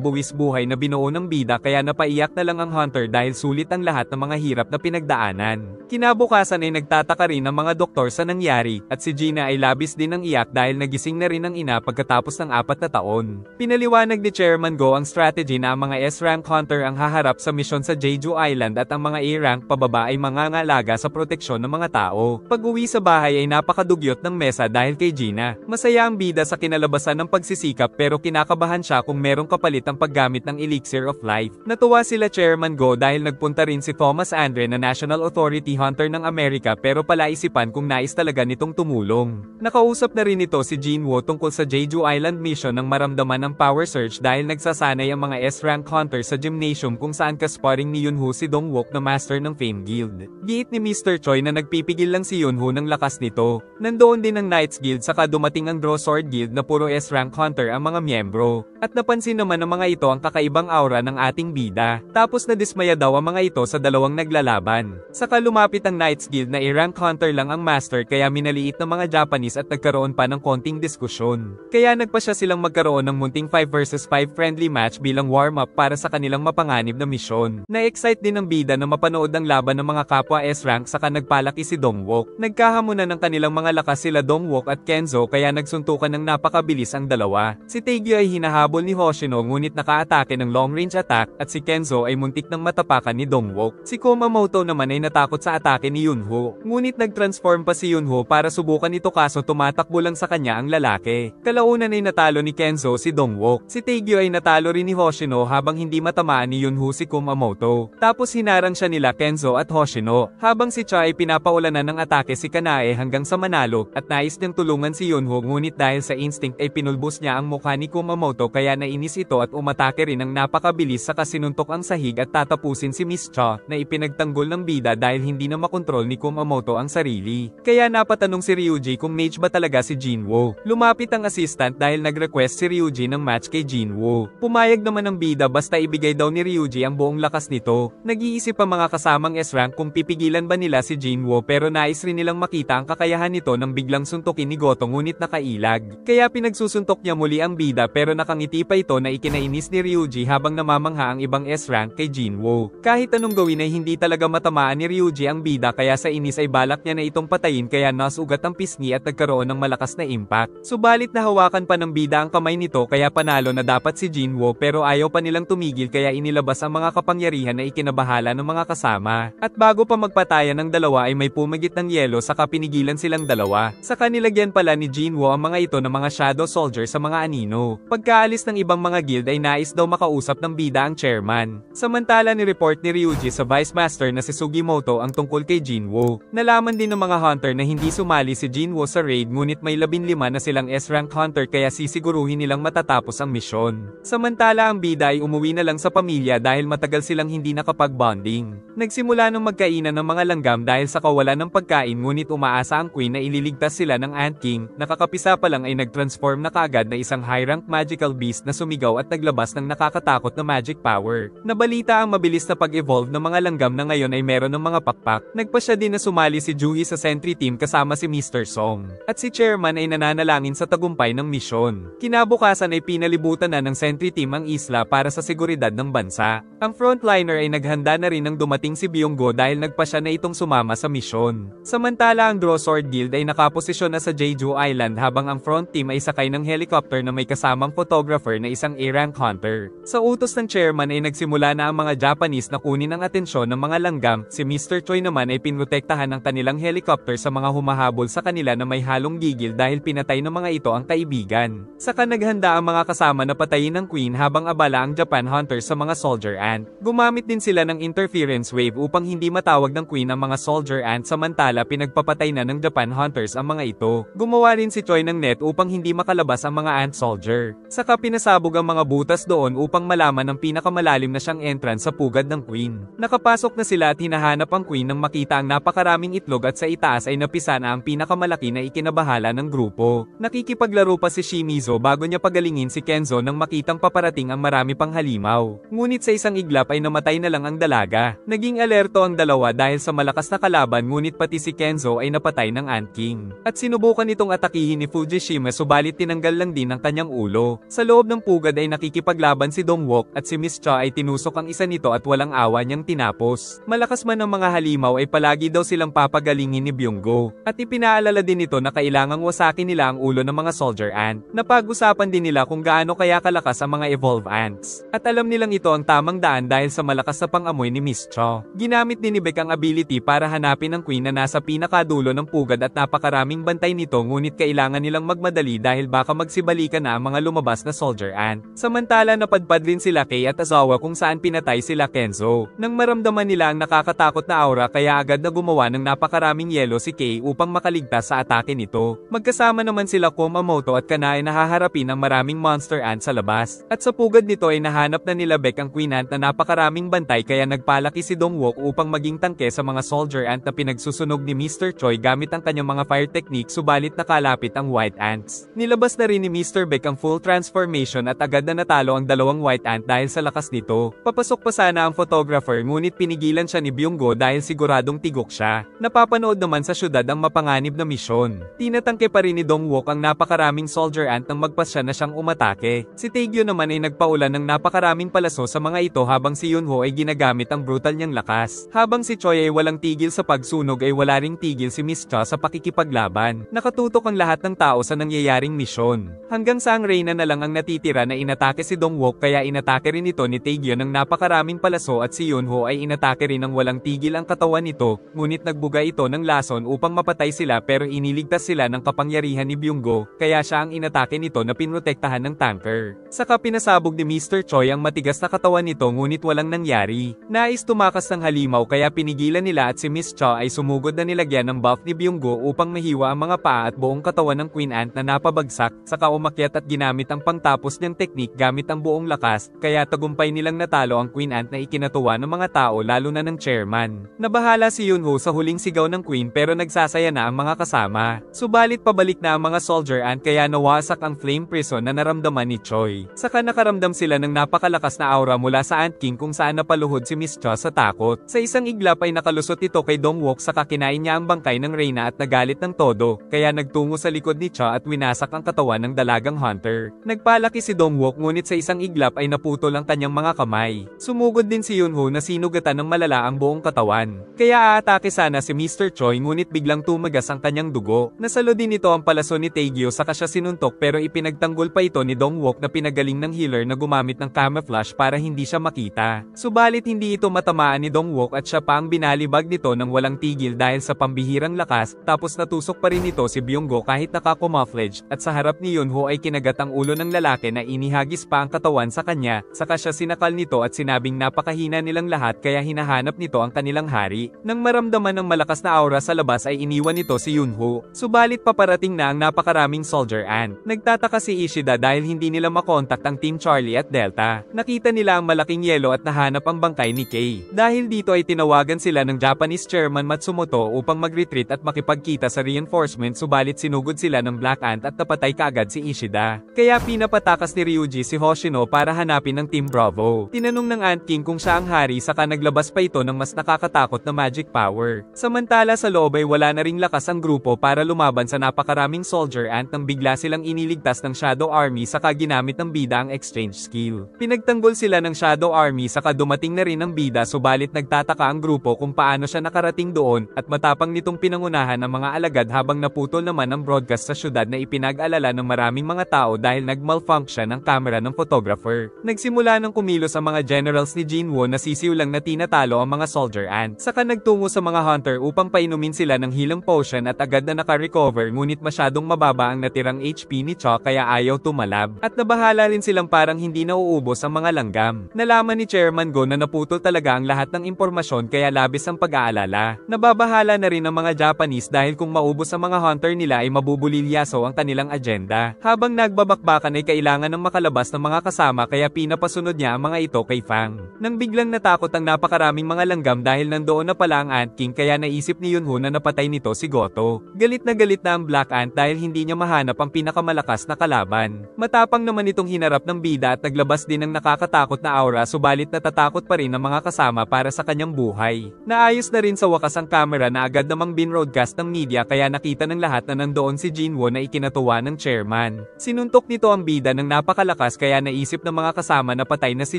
buwis buhay na binuo ng bida kaya napaiyak na lang ang Hunter dahil sulit ang lahat ng mga hirap na pinagdaanan. Kinabukasan ay nagtataka rin ang mga doktor sa nangyari at si Gina ay labis din ng iyak dahil nagising na rin ang ina pagkatapos ng 4 na taon. Pinaliwanag ni Chairman Go ang strategy na ang mga S-rank Hunter ang haharap sa misyon sa Jeju Island at ang mga A-rank pababa ay mangangalaga sa proteksyon ng mga tao. Pag-uwi sa bahay ay napakadugyot ng mesa dahil kay Gina. Masaya ang bida sa kinalabasan ng pagsisikap pero kinakabahan siya kung merong kapalit ang paggamit ng Elixir of Life. Natuwa sila Chairman Go dahil nagpunta rin si Thomas Andre na National Authority Hunter ng Amerika pero palaisipan kung nais talaga nitong tumulong. Nakausap na rin ito si Jinwoo tungkol sa Jeju Island mission nang maramdaman ng power surge dahil nagsasanay ang mga S-rank Hunter sa gymnasium kung saan kasparing ni Yunho si Dongwook na master ng Fame Guild. Giit ni Mr. Choi na nagpipigil lang si Yunho ng lakas nito. Nandoon din ang Knights Guild saka dumating ang Draw Sword Guild na puro S-rank Hunter ang mga miyembro. At napansin naman ng mga ito ang kakaibang aura ng ating bida. Tapos nadismaya daw ang mga ito sa dalawang naglalaban. Saka lumapit ang Knights Guild na i-rank Hunter lang ang master kaya minaliit ng mga Japanese at nagkaroon pa ng konting diskusyon. Kaya nagpa siya silang magkaroon ng munting 5 versus 5 friendly match bilang warm-up para sa kanilang mapanganib na misyon. Na-excite din ang bida na mapanood ang laban ng mga kapwa S-rank saka nagpalaki si Dongwook. Nagkahamunan ng kanilang mga lakas sila Dongwook at Kenzo kaya nagsuntukan ng napakabilis ang dalawa. Si Taegyo ay hinahabol ni Hoshino ngunit nakaatake ng long range attack at si Kenzo ay muntik ng matapakan ni Dongwook. Si Kumamoto naman ay natakot sa atake ni Yunho. Ngunit nag-transform pa si Yunho para subukan ito kaso tumatakbo lang sa kanya ang lalaki. Kalaunan ay natalo ni Kenzo si Dongwook. Si Taegyo ay natalo rin ni Hoshino habang hindi matamaan ni Yunho si Kumamoto. Tapos hinarang siya nila Kenzo at Hoshino. Habang si Cha ay pinapaulanan ng atake si Kanae hanggang sa manalo at nais niyang tulungan si Yunho ngunit dahil sa instinct ay pinulbos niya ang mukha ni Kumamoto kaya nainis ito at umatake rin ng napakabilis saka sinuntok ang sahig at tatapusin si Miss Cha na ipinagtanggol ng bida dahil hindi na makontrol ni Kumamoto ang sarili. Kaya napatanong si Ryuji kung mage ba talaga si Jinwoo. Lumapit ang assistant dahil nag-request si Ryuji ng match kay Jinwoo. Pumayag naman ang bida basta ibigay daw ni Ryuji ang buong lakas nito. Nag-iisip ang mga kasamang S-rank kung pipigilan ba nila si Jinwoo pero nais rin nilang makita ang kakayahan nito nang biglang suntukin ni Goto ngunit nakailag. Kaya pinagsusuntok niya muli ang bida pero nakangiti pa ito na ikinainis ni Ryuji habang namamangha ang ibang S-rank kay Jinwoo. Kahit anong gawin ay hindi talaga matamaan ni Ryuji ang bida kaya sa inis ay balak niya na itong patayin kaya nasugat ang pisngi at nagkaroon ng malakas na impact. Subalit nahawakan pa ng bida ang kamay nito kaya panalo na dapat si Jinwoo pero ayaw pa nilang tumigil kaya inilabas ang mga kapangyarihan na ikinabahala ng mga kasama. At bago pa magpatayan ng dalawa ay may pumagit ng yelo saka pinigilan silang dalawa. Saka nilagyan pala ni Jinwoo ang mga ito ng mga shadow soldier sa mga anino. Pagkaalis ng ibang mga guild ay nais daw makausap ng bida ang chairman. Samantala ni-report ni Ryuji sa Vice Master na si Sugimoto ang tungkol kay Jinwoo. Nalaman din ng mga hunter na hindi sumali si Jinwoo sa raid ngunit may 15 na silang S-rank hunter kaya sisiguruhin nilang matatapos ang misyon. Samantala ang bida ay umuwi na lang sa pamilya dahil matagal silang hindi nakapag-bonding. Nagsimula nung magkainan ng mga mga langgam dahil sa kawalan ng pagkain ngunit umaasa ang Queen na ililigtas sila ng Ant King, nakakapisa pa lang ay nag-transform na kaagad na isang high-rank magical beast na sumigaw at naglabas ng nakakatakot na magic power. Nabalita ang mabilis na pag-evolve ng mga langgam na ngayon ay meron ng mga pakpak, nagpa siya din na sumali si Juhi sa Sentry Team kasama si Mr. Song. At si Chairman ay nananalangin sa tagumpay ng misyon. Kinabukasan ay pinalibutan na ng Sentry Team ang isla para sa seguridad ng bansa. Ang frontliner ay naghanda na rin nang dumating si Byung-go dahil nagpa siya na itong sumama sa misyon. Samantala ang Draw Sword Guild ay nakaposisyon na sa Jeju Island habang ang front team ay sakay ng helicopter na may kasamang photographer na isang A-rank hunter. Sa utos ng chairman ay nagsimula na ang mga Japanese na kunin ang atensyon ng mga langgam, si Mr. Choi naman ay pinrotektahan ng kanilang helicopter sa mga humahabol sa kanila na may halong gigil dahil pinatay ng mga ito ang kaibigan. Saka naghanda ang mga kasama na patayin ng Queen habang abala ang Japan Hunter sa mga soldier ant. Gumamit din sila ng interference wave upang hindi matawag ng Queen ang mga soldier ant samantala pinagpapatay na ng Japan Hunters ang mga ito. Gumawa rin si Choi ng net upang hindi makalabas ang mga ant soldier. Saka pinasabog ang mga butas doon upang malaman ang pinakamalalim na siyang entrance sa pugad ng Queen. Nakapasok na sila at hinahanap ang Queen nang makita ang napakaraming itlog at sa itaas ay napisa na ang pinakamalaki na ikinabahala ng grupo. Nakikipaglaro pa si Shimizu bago niya pagalingin si Kenzo nang makitang paparating ang marami pang halimaw. Ngunit sa isang iglap ay namatay na lang ang dalaga. Naging alerto ang dalawa dahil sa malakas na kalaban ngunit pati si Kenzo ay napatay ng Ant King. At sinubukan itong atakihin ni Fujishima subalit tinanggal lang din ang kanyang ulo. Sa loob ng pugad ay nakikipaglaban si Dongwook at si Miss Cha ay tinusok ang isa nito at walang awa niyang tinapos. Malakas man ang mga halimaw ay palagi daw silang papagalingin ni Byung-go. At ipinaalala din nito na kailangang wasakin nila ang ulo ng mga soldier ant. Napag-usapan din nila kung gaano kaya kalakas ang mga evolve ants. At alam nilang ito ang tamang daan dahil sa malakas na pang-amoy ni Miss Cha. Ginamit din ni Beck ang ability para hanapin ang Queen na nasa pinakadulo ng pugad at napakaraming bantay nito ngunit kailangan nilang magmadali dahil baka magsibalikan na ang mga lumabas na soldier ant. Samantala napadpad din sila Kay at Azawa kung saan pinatay sila Kenzo. Nang maramdaman nila ang nakakatakot na aura kaya agad na gumawa ng napakaraming yelo si Kay upang makaligtas sa atake nito. Magkasama naman sila Kumamoto at Kana ay nahaharapin ang maraming monster ant sa labas. At sa pugad nito ay nahanap na nila Beck ang Queen ant na napakaraming bantay kaya nagpalaki si Dongwook upang maging tangke sa mga soldier ant na pinagsusunog ni Mr. Choi gamit ang kanyang mga fire technique subalit nakalapit ang white ants. Nilabas na rin ni Mr. Beck ang full transformation at agad na natalo ang dalawang white ant dahil sa lakas nito. Papasok pa sana ang photographer ngunit pinigilan siya ni Byung-go dahil siguradong tigok siya. Napapanood naman sa syudad ang mapanganib na misyon. Tinatangke pa rin ni Dongwook ang napakaraming soldier ant nang magpasya na siyang umatake. Si Taegyo naman ay nagpaulan ng napakaraming palaso sa mga ito habang si Yunho ay ginagamit ang brutal niyang lakas. Habang si Choi ay walang tigil sa pagsunog ay wala ring tigil si Miss Cha sa pakikipaglaban. Nakatutok ang lahat ng tao sa nangyayaring misyon. Hanggang sa ang Reyna na lang ang natitira na inatake si Dongwook kaya inatake rin ito ni Taegyo ng napakaraming palaso at si Yunho ay inatake rin ng walang tigil ang katawan nito, ngunit nagbuga ito ng lason upang mapatay sila pero iniligtas sila ng kapangyarihan ni Byung-go, kaya siya ang inatake nito na pinrotektahan ng tanker. Saka pinasabog ni Mr. Choi ang matigas na katawan nito ngunit walang nangyari. Nais tumakas ng halimaw kaya pinigilan nila at si Miss Cha ay sumugod na nilagyan ng buff ni Byung-go upang mahiwa ang mga paa at buong katawan ng Queen Ant na napabagsak, saka umakyat at ginamit ang pangtapos niyang teknik gamit ang buong lakas, kaya tagumpay nilang natalo ang Queen Ant na ikinatuwa ng mga tao lalo na ng chairman. Nabahala si Yunho sa huling sigaw ng Queen pero nagsasaya na ang mga kasama. Subalit pabalik na ang mga soldier ant kaya nawasak ang flame prison na naramdaman ni Choi. Saka nakaramdam sila ng napakalakas na aura mula sa Ant King kung saan napaluhod si Miss Cha sa takot. Sa isang iglap ay nakalusot ito kay Dongwook saka kinain niya ang bangkay ng Reyna at nagalit ng todo, kaya nagtungo sa likod ni Cha at winasak ang katawan ng dalagang hunter. Nagpalaki si Dongwook ngunit sa isang iglap ay naputol ang kanyang mga kamay. Sumugod din si Yunho na sinugatan ng malala ang buong katawan. Kaya aatake sana si Mr. Choi ngunit biglang tumagas ang kanyang dugo. Nasalo din ito ang palaso ni Taegyo saka siya sinuntok pero ipinagtanggol pa ito ni Dongwook na pinagaling ng healer na gumamit ng camouflage para hindi siya makita. Subalit hindi ito matamaan ni Dongwook at siya pa ang binalibag nito ng walang tigil dahil sa pambihirang lakas, tapos natusok pa rin nito si Byung-go kahit nakacamouflage, at sa harap ni Yunho ay kinagat ang ulo ng lalaki na inihagis pa ang katawan sa kanya, saka siya sinakal nito at sinabing napakahina nilang lahat kaya hinahanap nito ang kanilang hari. Nang maramdaman ng malakas na aura sa labas ay iniwan nito si Yunho. Subalit paparating na ang napakaraming soldier ant. Nagtataka si Ishida dahil hindi nila makontak ang Team Charlie at Delta. Nakita nila ang malaking yelo at nahanap ang bangkay ni Kay. Dahil dito ay tinawagan sila ng Japanese Chairman Matsumoto upang mag-retreat at makipagkita sa reinforcement subalit sinugod sila ng Black Ant at napatay kaagad si Ishida. Kaya pinapatakas ni Ryuji si Hoshino para hanapin ng Team Bravo. Tinanong ng Ant King kung siya ang hari saka naglabas pa ito ng mas nakakatakot na magic power. Samantala sa loob ay wala na ring lakas ang grupo para lumaban sa napakaraming soldier ant nang bigla silang iniligtas ng Shadow Army saka ginamit ng bida ang exchange skill. Pinagtanggol sila ng Shadow Army saka dumating na rin ang bida subalit nagtataka ang grupo kung paano siya nakarating doon at matapang nitong pinangunahan ang mga alagad habang naputol naman ang broadcast sa syudad na ipinag-alala ng maraming mga tao dahil nag-malfunction ang camera ng photographer. Nagsimula ng kumilos ang mga generals ni Jinwoo na sisiw lang na tinatalo ang mga soldier ant. Saka nagtungo sa mga hunter upang painumin sila ng healing potion at agad na naka-recover ngunit masyadong mababa ang natirang HP ni Cho kaya ayaw tumalab. At nabahala rin silang parang hindi nauubos ang mga langgam. Nalaman ni Chairman Go na naputol talaga ang lahat ng impormasyon kaya labis ang pag-aalala. Nababahala na rin ang mga Japanese dahil kung maubos ang mga hunter nila ay mabubulilyaso ang kanilang agenda. Habang nagbabakbakan ay kailangan ng makalabas ng mga kasama kaya pinapasunod niya ang mga ito kay Fang. Nang biglang natakot ang napakaraming mga langgam dahil nandoon na pala ang Ant King kaya naisip ni Yunho na napatay nito si Goto. Galit na ang Black Ant dahil hindi niya mahanap ang pinakamalakas na kalaban. Matapang naman itong hinarap ng bida at naglabas din ng nakakatakot na aura subalit natatakot pa rin ang mga kasama para sa kanyang buhay. Naayos na rin sa wakas ang camera na agad namang binroadcast ng media kaya nakita ng lahat na nandoon si Jinwoo na ikinatuwa ng chairman. Sinuntok nito ang bida ng napakalakas kaya naisip ng mga kasama na patay na si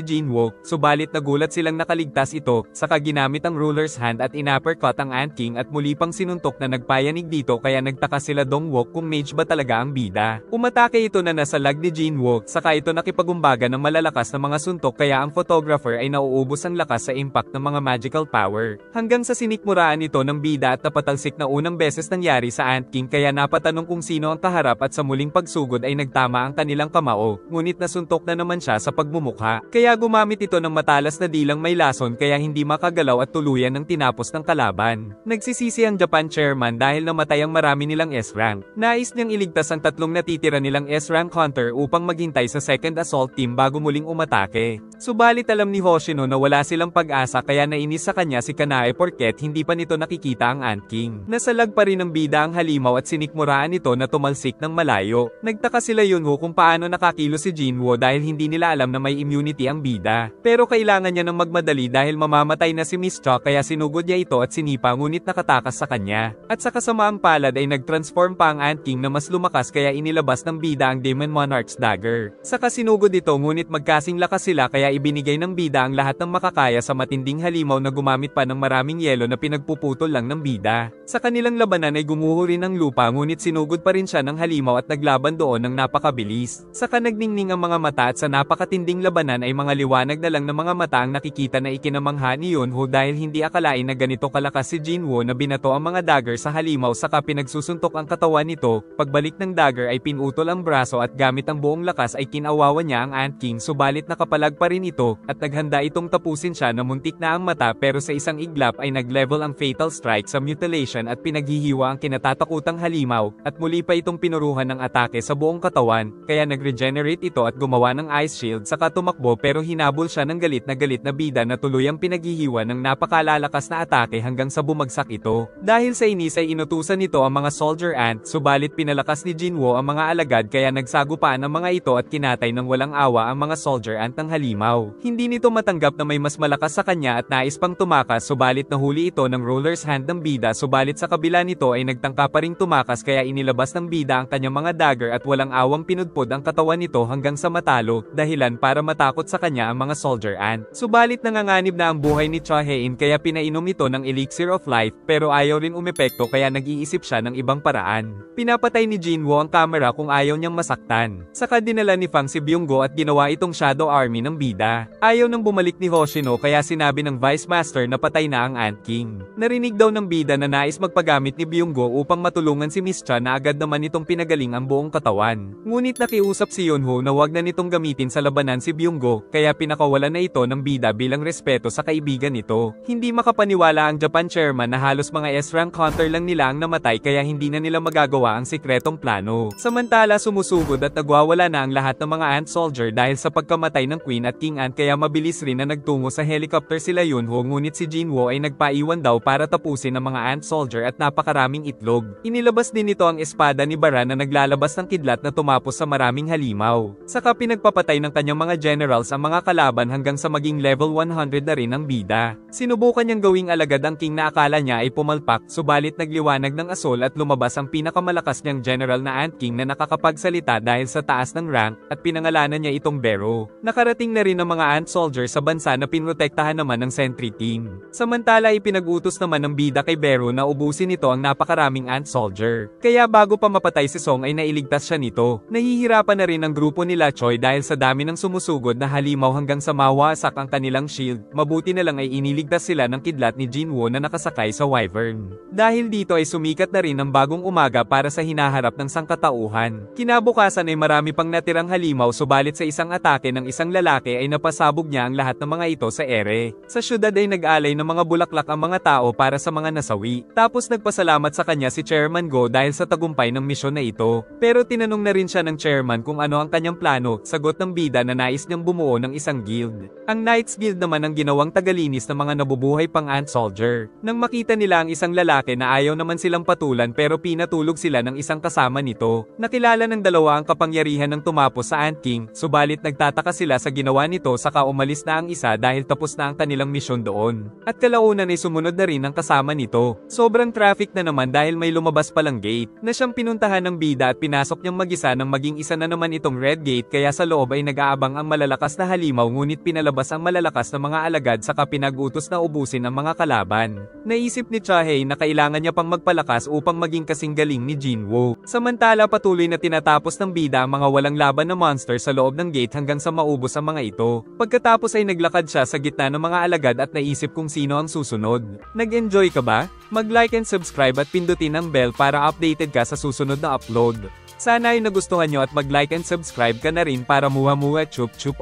Jinwoo, subalit nagulat silang nakaligtas ito, saka ginamit ang ruler's hand at inuppercut ang Ant King at muli pang sinuntok na nagpayanig dito kaya nagtaka sila Dongwook kung mage ba talaga ang bida. Umatake ito na nasa lag ni Jinwoo, saka ito nakipagumbaga ng malalakas na mga suntok kaya ang photographer ay nauubos ang lakas sa impact ng mga magical power. Hanggang sa sinikmuraan ito ng bida at napatalsik na unang beses nangyari sa Ant King kaya napatanong kung sino ang kaharap at sa muling pagsugod ay nagtama ang kanilang kamao, ngunit nasuntok na naman siya sa pagmumukha. Kaya gumamit ito ng matalas na dilang may lason kaya hindi makagalaw at tuluyan ng tinapos ng kalaban. Nagsisisi ang Japan chairman dahil namatay ang marami nilang S-rank. Nais niyang iligtas ang tatlong natitira nilang S-rank hunter upang maghintay sa second assault team bago muling umatake. Subalit alam ni Hoshino na wala silang pag-asa kaya nainis sa kanya si Kanae porket hindi pa nito nakikita ang Ant King. Nasalag pa rin ng bida ang halimaw at sinikmuraan nito na tumalsik ng malayo. Nagtaka sila Yunho kung paano nakakilo si Jinwoo dahil hindi nila alam na may immunity ang bida. Pero kailangan niya ng magmadali dahil mamamatay na si Miss Cho kaya sinugod niya ito at sinipa ngunit nakatakas sa kanya. At sa kasamaang palad ay nag-transform pa ang Ant King na mas lumakas kaya inilabas ng bida ang Demon Monarch's dagger. Saka sinugod ito ngunit magkasing lakas sila kaya ibinigay ng bida ang lahat ng makakaya sa matinding halimaw na gumamit pa ng maraming yelo na pinagpuputol lang ng bida. Sa kanilang labanan ay gumuho rin ang lupa ngunit sinugod pa rin siya ng halimaw at naglaban doon ng napakabilis. Saka nagningning ang mga mata at sa napakatinding labanan ay mga liwanag na lang ng mga mata ang nakikita na ikinamangha ni Yunho dahil hindi akalain na ganito kalakas si Jinwoo na binato ang mga dagger sa halimaw saka pinagsusuntok ang katawan nito. Pagbalik ng dagger ay pinutol ang braso at gamit ang buong lakas ay kinawawa niya ang Ant King subalit nakapalag pa rin ito at naghanda itong tapusin siya na muntik na ang mata pero sa isang iglap ay nag-level ang fatal strike sa mutilation at pinaghihiwa ang kinatatakutang halimaw at muli pa itong pinuruhan ng atake sa buong katawan kaya nag-regenerate ito at gumawa ng ice shield saka tumakbo pero hinabol siya ng galit na bida na tuluyang pinaghihiwa ng napakalalakas na atake hanggang sa bumagsak ito. Dahil sa inis ay inutusan nito ang mga soldier ant subalit pinalakas ni Jinwoo ang mga alagad kaya nagsagupaan ang mga ito at kinatay ng walang awa ang mga soldier ant ng halimaw. Hindi nito matanggap na may mas malakas sa kanya at nais pang tumakas subalit nahuli ito ng ruler's hand ng bida subalit sa kabila nito ay nagtangka pa ring tumakas kaya inilabas ng bida ang kanyang mga dagger at walang awang pinudpod ang katawan nito hanggang sa matalo, dahilan para matakot sa kanya ang mga soldier ant. Subalit nanganganib na ang buhay ni Cha Hae-in kaya pinainom ito ng elixir of life pero ayaw rin umepekto kaya nag-iisip siya ng ibang paraan. Pinapatay ni Jinwoo ang camera kung ayaw niyang masaktan. Saka dinala ni Fang si Byung-go at ginawa itong Shadow Army ng bida. Ayaw nang bumalik ni Hoshino kaya sinabi ng Vice Master na patay na ang Ant King. Narinig daw ng bida na nais magpagamit ni Byung-go upang matulungan si Miss Cha na agad naman itong pinagaling ang buong katawan. Ngunit nakiusap si Yunho na wag na nitong gamitin sa labanan si Byung-go kaya pinakawalan na ito ng bida bilang respeto sa kaibigan nito. Hindi makapaniwala ang Japan chairman na halos mga S-rank hunter lang nila ang namatay kaya hindi na nila magagawa ang sikretong plano. Samantala sumusugod at nagwawala na ang lahat ng mga ant soldier dahil sa pagkamatay ng Queen at King Ant kaya mabilis rin na nagtungo sa helicopter sila Yunho ngunit si Jinwoo Jinwoo ay nagpaiwan daw para tapusin ang mga ant soldier at napakaraming itlog. Inilabas din nito ang espada ni Bara na naglalabas ng kidlat na tumapos sa maraming halimaw. Saka pinagpapatay ng kanyang mga generals ang mga kalaban hanggang sa maging level 100 na rin ang bida. Sinubukan niyang gawing alagad ang king na akala niya ay pumalpak, subalit nagliwanag ng asol at lumabas ang pinakamalakas niyang general na ant king na nakakapagsalita dahil sa taas ng rank, at pinangalanan niya itong Bero. Nakarating na rin ang mga ant soldier sa bansa na pinrotektahan naman ng sentry team. Samantala ipinag-utos naman ng bida kay Bero na ubusin nito ang napakaraming ant soldier. Kaya bago pa mapatay si Song ay nailigtas siya nito. Nahihirapan na rin ang grupo nila Choi dahil sa dami ng sumusugod na halimaw hanggang sa mawasak ang kanilang shield. Mabuti na lang ay iniligtas sila ng kidlat ni Jinwoo na nakasakay sa wyvern. Dahil dito ay sumikat na rin ang bagong umaga para sa hinaharap ng sangkatauhan. Kinabukasan ay marami pang natirang halimaw, subalit sa isang atake ng isang lalaki ay napasabog niya ang lahat ng mga ito sa ere. Sa syudad ay nag-alay ng mga bulaklak ang mga tao para sa mga nasawi. Tapos nagpasalamat sa kanya si Chairman Go dahil sa tagumpay ng misyon na ito. Pero tinanong na rin siya ng chairman kung ano ang kanyang plano. Sagot ng bida na nais niyang bumuo ng isang guild. Ang Knights Guild naman ang ginawang tagalinis ng mga nabubuhay pang ant soldier. Nang makita nila ang isang lalaki na ayaw naman silang patulan pero pinatulog sila ng isang kasama nito. Nakilala ng dalawa ang kapangyarihan ng tumapos sa Ant King, subalit nagtataka sila sa ginawa nito saka umalis na ang isa dahil tapos na ang kanilang misyon doon. At kalaunan ay sumunod na rin ang kasama nito. Sobrang traffic na naman dahil may lumabas palang gate na siyang pinuntahan ng bida at pinasok niyang mag-isa nang maging isa na naman itong red gate, kaya sa loob ay nag-aabang ang malalakas na halimaw ngunit pinalabas ang malalakas na mga alagad saka pinag-utos na ubusin ang mga kalaban. Naisip ni Chahei na kailangan niya pang magpalakas upang maging kasing galing ni Jinwoo. Samantala patuloy na tinatapos ng bida ang mga walang laban na monster sa loob ng gate hanggang sa maubos ang mga ito. Pagkatapos ay naglakad siya sa gitna ng mga alagad at naisip kung sino ang susunod. Nag-enjoy ka ba? Mag-like and subscribe at pindutin ang bell para updated ka sa susunod na upload. Sana ay nagustuhan nyo at mag-like and subscribe ka na rin para muha-muha chup chup.